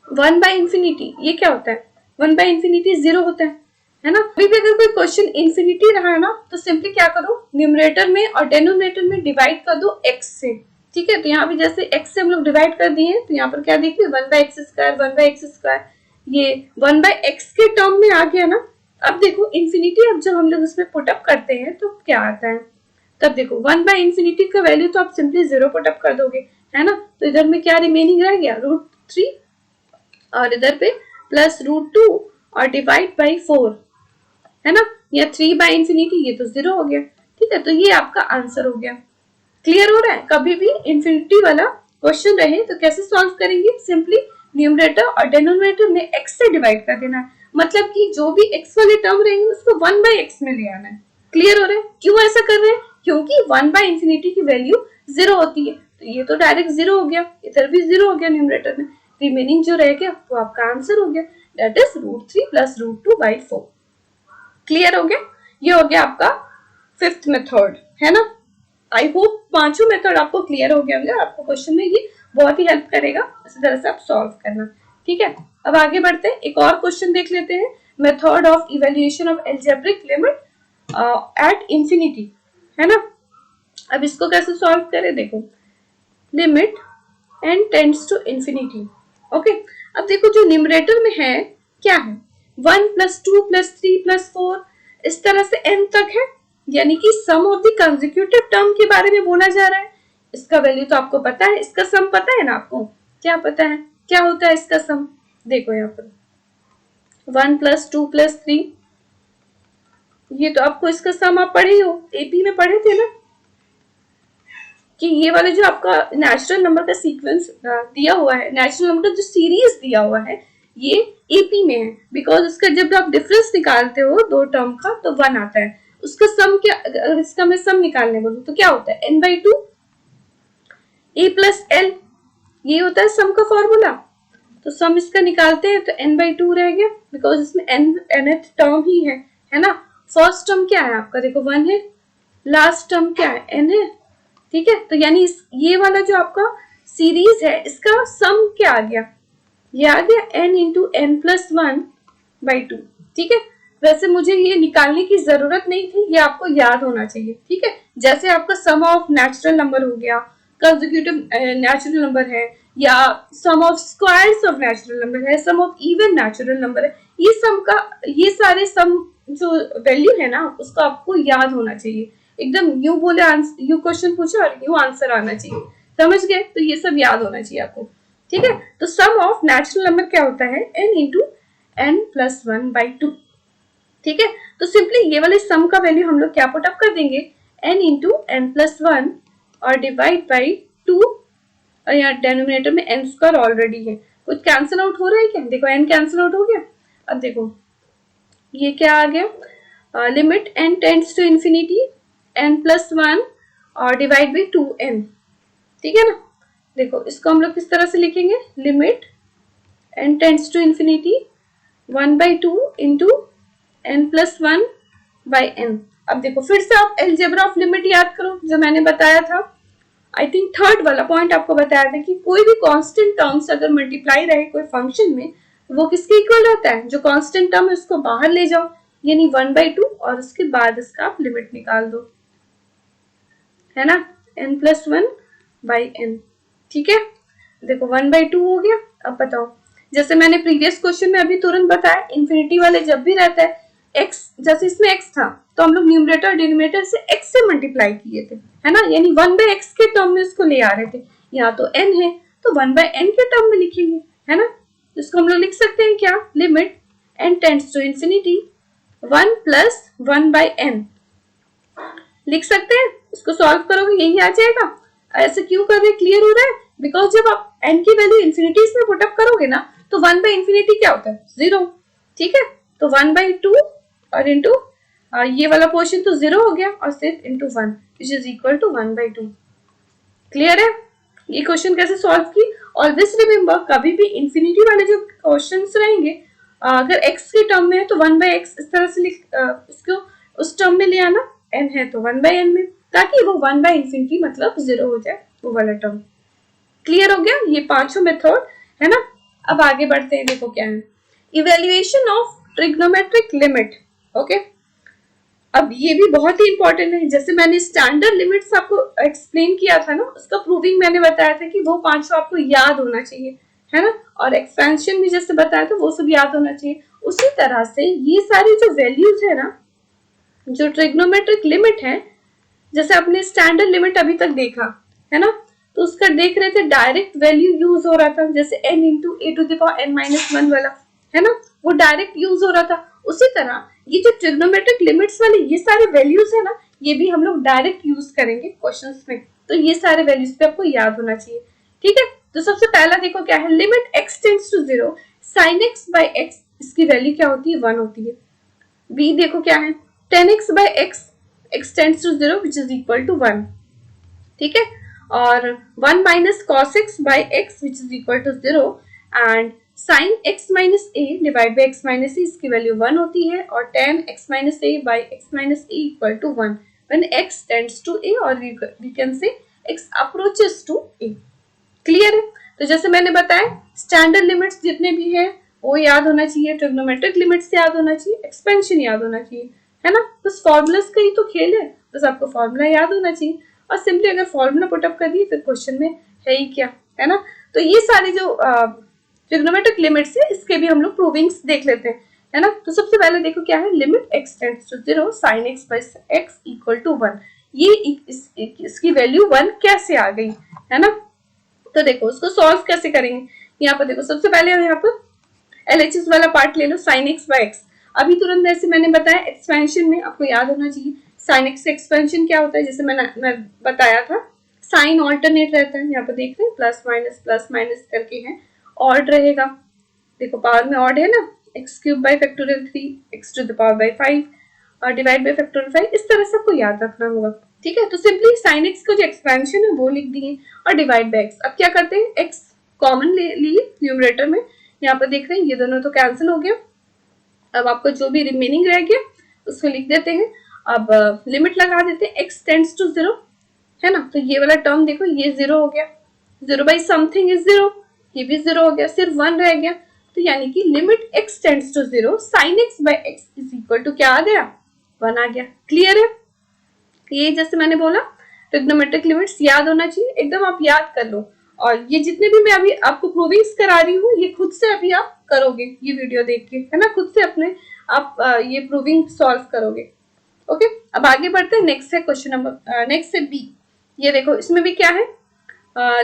1/इंफिनिटी ये क्या होता है, 1/इंफिनिटी 0 होता है ना। अभी भी अगर कोई क्वेश्चन इंफिनिटी रहा है ना तो सिंपली क्या करो, न्यूमरेटर में और डेनोमिनेटर में डिवाइड कर दो x से, ठीक है। तो यहाँ पे जैसे x से हम लोग डिवाइड कर दिए तो यहाँ पर क्या देखिए 1/x², 1/x², ये 1/x के टर्म में आ गया ना। अब देखो इंफिनिटी अब जब हम लोग उसमें पुट अप करते हैं तो क्या आता है, तब देखो 1/इंफिनिटी का वैल्यू तो आप सिंपली 0 पुट अप कर दोगे, है ना। तो इधर में क्या रिमेनिंग रह गया, √3 और इधर पे प्लस √2 और डिवाइड बाई 4, है ना, या 3/इंफिनिटी ये तो 0 हो गया, ठीक है। तो ये आपका आंसर हो गया। क्लियर हो रहा है। कभी भी इंफिनिटी वाला क्वेश्चन रहे तो कैसे सॉल्व करेंगे, सिंपली न्यूमरेटर और डिनोमिनेटर में x से डिवाइड कर देना है, मतलब कि जो भी x वाले टर्म रहेंगे उसको 1/x में ले आना है। क्लियर हो रहा है। क्यों ऐसा कर रहे हैं, क्योंकि 1/इंफिनिटी की वैल्यू 0 होती है, तो ये तो डायरेक्ट 0 हो गया, इधर भी 0 हो गया न्यूमरेटर में, रिमेनिंग जो रह गया वो आपका आंसर हो गया, दैट इज √3 प्लस √2/4। क्लियर हो गया। ये हो गया आपका 5th मेथड, है ना। आई होप पांचों मेथड आपको क्लियर हो गए होंगे, आपको क्वेश्चन में ये बहुत ही हेल्प करेगा, इसी तरह से आप सॉल्व करना, ठीक है। अब आगे बढ़ते हैं, एक और क्वेश्चन देख लेते हैं, method of evaluation of algebraic limit at infinity, है ना। अब इसको कैसे सॉल्व करें, देखो limit n tends to infinity, okay. अब देखो जो न्यूमरेटर में है क्या है, 1 + 2 + 3 + 4 इस तरह से n तक है, यानी कि सम ऑफ द कंसेक्यूटिव टर्म के बारे में बोला जा रहा है। इसका वैल्यू तो आपको पता है, इसका सम पता है ना आपको, क्या पता है क्या होता है इसका सम, देखो यहाँ पर 1 + 2 + 3, ये तो आपको इसका सम आप पढ़े हो, एपी में पढ़े थे ना, कि ये वाले जो आपका नेचुरल नंबर का सीक्वेंस दिया हुआ है, नेचुरल नंबर का जो सीरीज दिया हुआ है ये एपी में है, बिकॉज इसका जब आप डिफरेंस निकालते हो दो टर्म का तो 1 आता है, उसका सम क्या, अगर इसका मैं सम निकालने बोलूं तो क्या होता है, n/2 a + l, ये होता है सम का फॉर्मूला। तो सम इसका निकालते हैं तो n/2 रह गया, बिकॉज इसमें nth टर्म ही है ना। फर्स्ट टर्म क्या है आपका, देखो 1 है, लास्ट टर्म क्या है, n है, ठीक है। तो यानी ये वाला जो आपका सीरीज है इसका सम क्या आ गया, ये आ गया n × n + 1/2, ठीक है। वैसे मुझे ये निकालने की जरूरत नहीं थी, ये आपको याद होना चाहिए, ठीक है। जैसे आपका सम ऑफ नेचुरल नंबर हो गया, कंसेक्यूटिव नेचुरल नंबर है, या sum of squares of natural number है, sum of even natural number है, ये सम का, ये सारे सम जो वैल्यू है ना उसको आपको याद होना चाहिए, एकदम यूं बोले यू क्वेश्चन पूछो और यूं आंसर आना चाहिए, समझ गए। तो ये सब याद होना चाहिए आपको, ठीक है। तो सम ऑफ नेचुरल नंबर क्या होता है, n × n + 1/2, ठीक है। तो सिंपली ये वाले सम का वैल्यू हम लोग क्या पुट अप कर देंगे, n × n + 1 और डिवाइड बाई 2, और यहाँ डिनोमिनेटर में n² ऑलरेडी है, कुछ कैंसिल आउट हो रहा है क्या, देखो n कैंसिल आउट हो गया। अब देखो ये क्या आ गया, limit n tends to infinity n + 1 और डिवाइड बाई 2n, ठीक है ना। देखो इसको हम लोग किस तरह से लिखेंगे, limit n tends to infinity 1/2 × n + 1/n। अब देखो फिर से आप अलजेब्रा ऑफ लिमिट याद करो जो मैंने बताया था, आई थिंक थर्ड वाला पॉइंट आपको बताया था कि कोई भी कांस्टेंट टर्म्स अगर मल्टीप्लाई रहे कोई फंक्शन में वो किसके इक्वल रहता है, जो कांस्टेंट टर्म है उसको बाहर ले जाओ, यानी 1/2 और उसके बाद इसका आप लिमिट निकाल दो, है ना, n + 1/n, ठीक है। देखो 1/2 हो गया। अब बताओ, जैसे मैंने प्रीवियस क्वेश्चन में अभी तुरंत बताया, इंफिनिटी वाले जब भी रहता है x, जैसे इसमें x था तो हम लोग न्यूमरेटर डिनोमिनेटर से x से मल्टीप्लाई किए थे, है ना, यानी 1/x के टर्म में उसको ले आ रहे थे। यहाँ तो n है तो 1/n के टर्म में लिखेंगे, है ना। इसको हम लोग लिख सकते हैं क्या, limit n tends to infinity 1 + 1/n लिख सकते हैं। इसको सॉल्व करोगे यही आ जाएगा। ऐसे क्यों कर रहे, क्लियर हो रहा है, बिकॉज जब आप n की वैल्यू इंफिनिटीज में पुट अप करोगे ना तो 1/इंफिनिटी क्या होता है, 0, ठीक है। तो 1/2 और इंटू ये वाला पोर्शन तो 0 हो गया और सिर्फ into 1 which is equal to 1/2। Clear है। ये क्वेश्चन कैसे सॉल्व की, ऑलवेज रिमेम्बर कभी भी इंफिनिटी वाले जो क्वेश्चंस रहेंगे अगर x के टर्म में है तो 1/x इस तरह से इसको उस टर्म में ले आना, n है तो 1/n में, ताकि वो 1/∞ मतलब 0 हो जाए, वो वाला टर्म। क्लियर हो गया ये पांचों मेथड, है ना। अब आगे बढ़ते हैं, देखो क्या है, evaluation of trigonometric limit. Okay, अब ये भी बहुत ही इंपॉर्टेंट है। जैसे मैंने स्टैंडर्ड लिमिट्स आपको एक्सप्लेन किया था ना, उसका प्रूविंग मैंने बताया था कि वो पांचों आपको याद होना चाहिए, है ना। और एक्सपेंशन भी जैसे बताया था वो सब याद होना चाहिए। उसी तरह से ये सारी जो वैल्यूज है ना, जो ट्रिग्नोमेट्रिक लिमिट है, जैसे आपने स्टैंडर्ड लिमिट अभी तक देखा है ना, तो उसका देख रहे थे डायरेक्ट वैल्यू यूज हो रहा था, जैसे n into a to the power n-1 वाला, है ना, वो डायरेक्ट यूज हो रहा था। उसी तरह ये जो ट्रिग्नोमेट्रिक लिमिट्स वाले ये सारे वैल्यूज है ना, ये भी हम लोग डायरेक्ट यूज करेंगे क्वेश्चंस में। तो ये सारे वैल्यूज पे आपको याद होना चाहिए, ठीक है। तो सबसे पहला देखो क्या है, limit x tends to 0 sin x by x, इसकी वैल्यू क्या होती है, 1 होती है। b देखो क्या है, 10x by x, x tends to 0 which is equal to 1, ठीक है। और 1 minus cos x by x which is equal to 0 and sin x minus a divided by x minus a, इसकी वैल्यू 1 होती है। और 10 x minus a by x minus a equal to 1 when x tends to a or we can say x approaches to a। Clear है। तो जैसे मैंने बताया स्टैंडर्ड लिमिट्स जितने भी है वो याद होना चाहिए, ट्रिग्नोमेट्रिक लिमिट्स याद होना चाहिए, एक्सपेंशन याद होना चाहिए, है ना। बस फॉर्मूलाज का ही तो खेल है, बस आपको फॉर्मूला याद होना चाहिए और सिंपली अगर फॉर्मूला पुटअप कर दिए फिर क्वेश्चन में है ही क्या, है ना। तो ये सारे जो ट्रिग्नोमेट्रिक लिमिट्स है इसके भी हम लोग प्रूविंग्स देख लेते हैं, है ना। तो सबसे पहले देखो क्या है, limit x tends to 0 sin x by x equal to 1, ये इसकी वैल्यू 1 कैसे आ गई, है ना। तो देखो उसको सॉल्व कैसे करेंगे, यहाँ पर देखो सबसे पहले यहाँ पर LHS वाला पार्ट ले लो, sin x by x। अभी तुरंत ऐसे मैंने बताया एक्सपेंशन में आपको याद होना चाहिए sin x एक्सपेंशन क्या होता है, जैसे मैं बताया था साइन ऑल्टरनेट रहता है, यहाँ पर देख रहे हैं प्लस माइनस करके है, ऑड रहेगा, देखो पावर में ऑड है ना, x cube by factorial 3 x to the power by 5 और डिवाइड बाई फैक्टोरियल 5, इस तरह से आपको याद रखना होगा, ठीक है। तो सिंपली साइन एक्स का जो एक्सपेंशन है वो लिख दिए और डिवाइड बाई एक्स। अब क्या करते हैं, एक्स कॉमन ले लिए न्यूमरेटर में, यहाँ पर देख रहे हैं ये दोनों तो कैंसिल हो गया। अब आपको जो भी रिमेनिंग रह गया उसको लिख देते हैं। अब लिमिट लगा देते हैं, एक्स टेंड्स टू 0, है ना। तो ये वाला टर्म देखो ये 0 हो गया, 0 बाई समथिंग इज 0, ये भी 0 हो गया, सिर्फ 1 रह गया। तो यानी कि limit x tends to 0 sin x by x is equal to क्या आ गया, 1 आ गया। क्लियर है। ये जैसे मैंने बोला ट्रिग्नोमेट्रिक लिमिट्स याद होना चाहिए, एकदम आप याद कर लो। और ये जितने भी मैं अभी आपको प्रूविंग्स करा रही हूँ ये खुद से अभी आप करोगे, ये वीडियो देख के, है ना, खुद से अपने आप ये प्रूविंग सॉल्व करोगे। ओके, अब आगे बढ़ते हैं, नेक्स्ट है क्वेश्चन नंबर, नेक्स्ट है बी। ये देखो इसमें भी क्या है,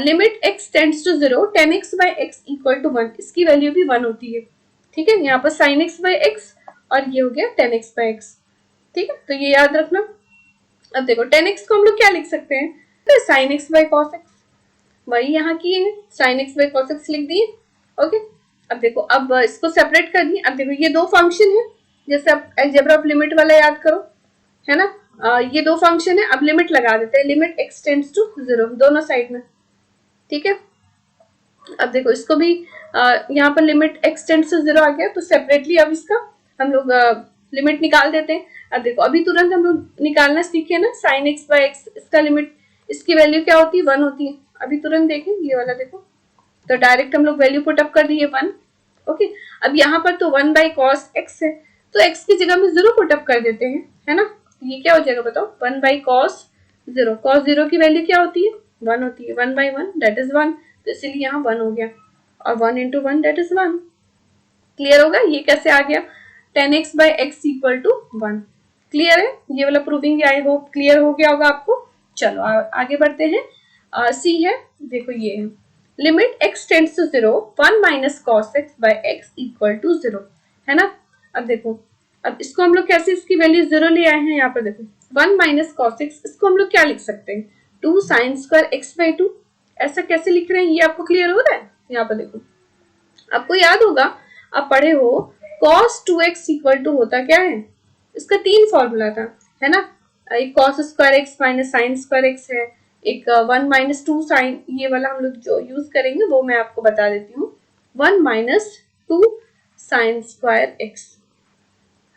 limit x tends to 0 10x by x equal to 1, इसकी वैल्यू भी 1 होती है, ठीक है। यहाँ पर sin x by x और ये हो गया 10x by x, ठीक है। तो ये याद रखना। अब देखो 10x को हम लोग क्या लिख सकते हैं, तो sin x by cos x, वही यहाँ की है, sin x by cos x लिख दिए। ओके, अब देखो अब इसको सेपरेट कर दिए। अब देखो ये दो फंक्शन है, जैसे अब अलजेब्रा ऑफ लिमिट वाला याद करो, है ना। ये दो फंक्शन है, अब लिमिट लगा देते हैं, लिमिट x टेंड्स टू 0 दोनों साइड में, ठीक है। अब देखो इसको भी यहाँ पर लिमिट x टेंड्स टू 0 आ गया, तो सेपरेटली अब इसका हम लोग लिमिट निकाल देते हैं। अब देखो अभी तुरंत हम लोग निकालना सीखे ना, sin x by x, इसका लिमिट, इसकी वैल्यू क्या होती है, 1 होती है। अभी तुरंत देखें ये वाला देखो, तो डायरेक्ट हम लोग वैल्यू पुट अप कर दिए 1। ओके, अब यहाँ पर तो 1 by cos x है, तो x की जगह में 0 पुट अप कर देते हैं, है ना। ये क्या हो जाएगा बताओ, 1 by cos 0, cos 0 की वैल्यू क्या होती है, 1 होती है, 1 by 1 दैट इज 1, तो इसीलिए यहाँ 1 हो गया, और 1 into 1 दैट इज 1। क्लियर होगा ये कैसे आ गया, 10x by x equal to 1। Clear है, ये वाला प्रूविंग आई होप क्लियर हो गया होगा आपको। चलो आगे बढ़ते हैं, सी है, देखो ये है, limit x tends to 0 1 minus cos x by x equal to 0, है ना। अब देखो अब इसको हम लोग कैसे इसकी वैल्यू 0 ले आए हैं, यहाँ पर देखो 1 minus cos x, इसको हम लोग क्या लिख सकते हैं, 2 sin square x by 2, ऐसा कैसे लिख रहे हैं ये आपको क्लियर हो रहा है। यहाँ पर देखो आपको याद होगा, आप पढ़े हो cos 2x इक्वल टू होता क्या है, इसका 3 फॉर्मूला था, है ना। एक cos square x minus sign square x है, एक 1 minus 2 sin, ये वाला हम लोग जो यूज करेंगे वो मैं आपको बता देती हूँ, 1 minus 2 sin स्क्वायर x,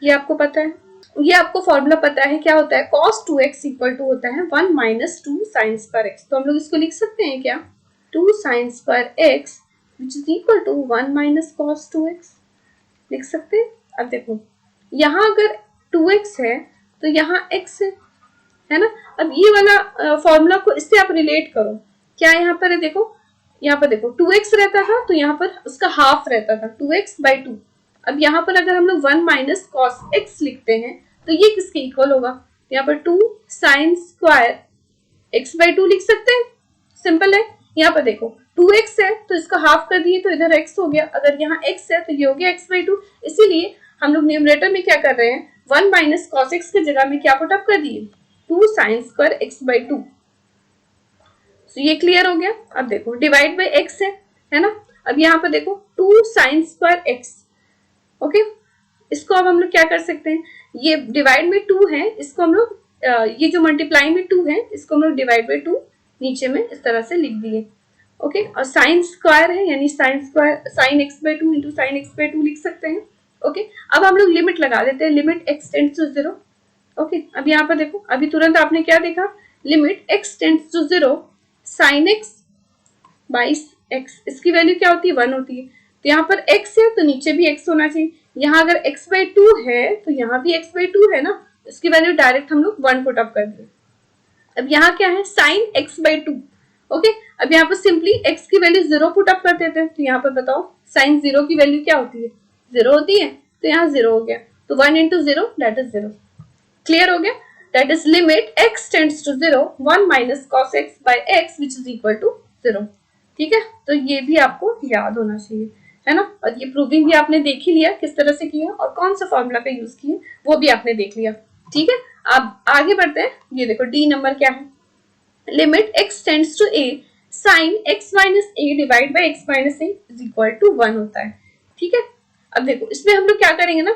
ये आपको पता है। ये आपको फॉर्मूला पता है क्या होता है, cos 2x इक्वल टू होता है 1 माइनस 2 साइन स्क्वायर x। तो हम लोग इसको लिख सकते हैं क्या, 2 sine square x which is equal to 1 minus cos 2x, लिख सकते हैं। अब देखो यहाँ अगर 2x है तो यहाँ x है ना। अब ये वाला फॉर्मूला को इससे आप रिलेट करो, क्या यहाँ पर है, देखो यहाँ पर देखो 2x रहता था तो यहाँ पर उसका हाफ रहता था 2x/2। अब यहाँ पर अगर हम लोग 1 माइनस cos x लिखते हैं तो ये किसके इक्वल होगा, यहाँ पर 2 साइन स्क्वायर x/2 लिख सकते हैं, सिंपल है। यहाँ पर देखो 2x है तो इसका हाफ कर दिए तो इधर x हो गया, अगर यहाँ x है तो ये हो गया x/2। इसीलिए हम लोग न्यूमरेटर में क्या कर रहे हैं, 1 माइनस cos x की जगह में क्या पुटअप कर दिए, 2 साइन स्क्वायर x/2। तो ये क्लियर हो गया। अब देखो डिवाइड बाय x है ना। अब यहाँ पर देखो 2 साइन स्क्वायर x, ओके। इसको अब हम लोग क्या कर सकते हैं, ये डिवाइड में 2 है, इसको हम लोग ये जो मल्टीप्लाई में 2 है इसको हम लोग डिवाइड बाय 2 नीचे में इस तरह से लिख दिए, ओके। और साइन स्क्वायर है यानी sine square sine x/2 into sine x/2 लिख सकते हैं, ओके। अब हम लोग लिमिट लगा देते हैं, limit x tends to 0, okay. अब यहाँ पर देखो अभी तुरंत आपने क्या देखा, limit x tends to 0 sine x by x, इसकी वैल्यू क्या होती है, 1 होती है। तो यहाँ पर x है तो नीचे भी x होना चाहिए, यहाँ अगर x/2 है तो यहाँ भी x/2 है ना, इसकी वैल्यू डायरेक्ट हम लोग 1 पुट अप कर दिए। अब यहाँ क्या है, साइन x/2, ओके। अब यहाँ पर सिंपली x की वैल्यू 0 पुट अप कर देते हैं, तो यहाँ पर बताओ साइन 0 की वैल्यू क्या होती है, 0 होती है, तो यहाँ 0 हो गया, तो 1 इंटू 0 दैट इज 0, क्लियर हो गया। That is limit x tends to 0 1 minus cos x by x which is equal to 0, ठीक है। तो ये भी आपको याद होना चाहिए, है ना। और ये प्रूविंग भी आपने देख ही लिया किस तरह से किया और कौन सा फॉर्मूला का यूज किया वो भी आपने देख लिया, ठीक है। अब आगे बढ़ते हैं, ये देखो डी नंबर क्या है, limit x tends to a sine x minus a divide by x minus a is equal to 1 होता है, ठीक है। अब देखो इसमें हम लोग क्या करेंगे ना,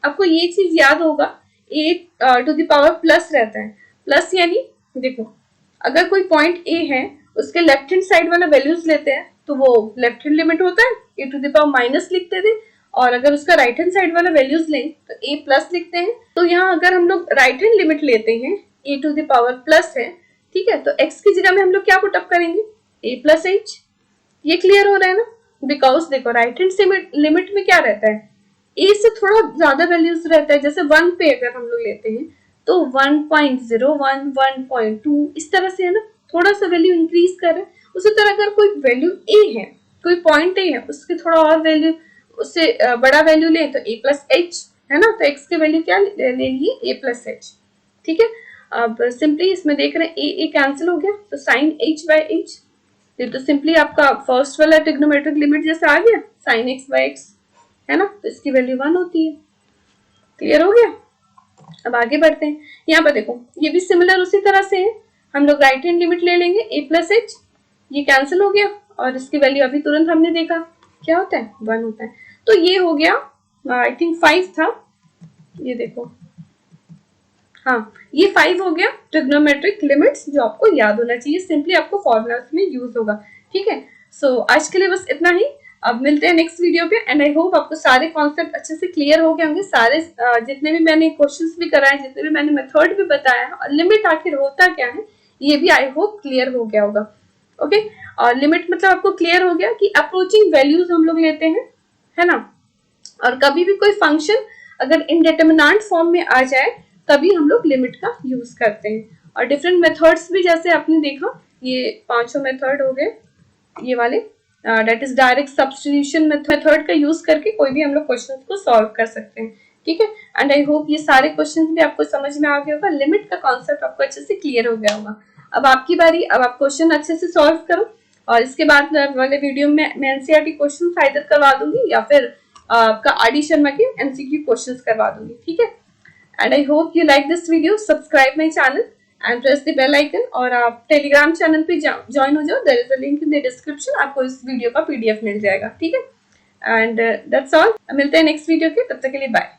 आपको ये चीज याद होगा, a to the power plus रहता है, प्लस यानी देखो अगर कोई पॉइंट a है उसके लेफ्ट हैंड साइड वाला वैल्यूज लेते हैं तो वो लेफ्ट हैंड लिमिट होता है, a to the power minus लिखते थे, और अगर उसका राइट हैंड साइड वाला वैल्यूज लें तो a प्लस लिखते हैं। तो यहाँ अगर हम लोग राइट हैंड लिमिट लेते हैं a to the power plus है, ठीक है, तो x की जगह में हम लोग क्या पुटअप करेंगे, a प्लस h, ये क्लियर हो रहा है ना। बिकॉज देखो राइट हैंड लिमिट में क्या रहता है, a से थोड़ा ज्यादा वैल्यूज रहता है, जैसे 1 पे अगर हम लोग लेते हैं तो 1.01 1.2 इस तरह से है ना, थोड़ा सा वैल्यू इंक्रीज कर रहे हैं। उसी तरह अगर कोई वैल्यू a है, कोई पॉइंट a है, उसके थोड़ा और वैल्यू उससे बड़ा वैल्यू ले तो a प्लस h है ना, तो x की वैल्यू क्या ले लिए, a प्लस h, ठीक है। अब सिंपली इसमें देख रहे हैं a कैंसिल हो गया तो साइन h बाय h, ये तो सिंपली आपका फर्स्ट वाला ट्रिग्नोमेट्रिक लिमिट जैसे आ गया, साइन x बाय x है ना, तो इसकी वैल्यू 1 होती है, क्लियर हो गया। अब आगे बढ़ते हैं, यहाँ पर देखो ये भी सिमिलर उसी तरह से है, हम लोग राइट हैंड लिमिट ले लेंगे a प्लस h, ये कैंसिल हो गया और इसकी वैल्यू अभी तुरंत हमने देखा क्या होता है, 1 होता है। तो ये हो गया आई थिंक 5 था, ये देखो हाँ ये 5 हो गया ट्रिग्नोमेट्रिक लिमिट्स जो आपको याद होना चाहिए, सिंपली आपको फॉर्मूलास में यूज होगा, ठीक है। सो आज के लिए बस इतना ही, अब मिलते हैं नेक्स्ट वीडियो पे एंड आई होप आपको सारे कॉन्सेप्ट अच्छे से क्लियर हो गए होंगे, सारे जितने भी मैंने क्वेश्चंस भी कराए, जितने भी मैंने मेथड भी बताया और लिमिट आखिर होता क्या है ये भी आई होप क्लियर हो गया होगा, ओके। और लिमिट मतलब आपको क्लियर हो गया कि अप्रोचिंग वैल्यूज हम लोग लेते हैं, है ना, और कभी भी कोई फंक्शन अगर इनडिटरमिनेंट फॉर्म में आ जाए तभी हम लोग लिमिट का यूज करते हैं। और डिफरेंट मेथड्स भी जैसे आपने देखा, ये 5 मेथड हो गए ये वाले, that is direct substitution method का यूज करके कोई भी हम लोग क्वेश्चंस को सॉल्व कर सकते हैं, ठीक है। एंड आई होप ये सारे क्वेश्चंस भी आपको समझ में आ गया होगा, लिमिट का कॉन्सेप्ट आपको अच्छे से क्लियर हो गया होगा। अब आपकी बारी, अब आप क्वेश्चन अच्छे से सॉल्व करो और इसके बाद वाले वीडियो में मैं एनसीईआरटी क्वेश्चन आइदर करवा दूंगी या फिर आपका आरडी शर्मा के एमसीक्यू क्वेश्चंस करवा दूंगी, ठीक है। And I hope you like this video, subscribe my channel and press the bell icon, और आप टेलीग्राम चैनल पे ज्वाइन हो जाओ, there is a link in the description, आपको इस वीडियो का पीडीएफ मिल जाएगा, ठीक है। एंड दैट्स ऑल, मिलते हैं नेक्स्ट वीडियो के, तब तक के लिए बाय।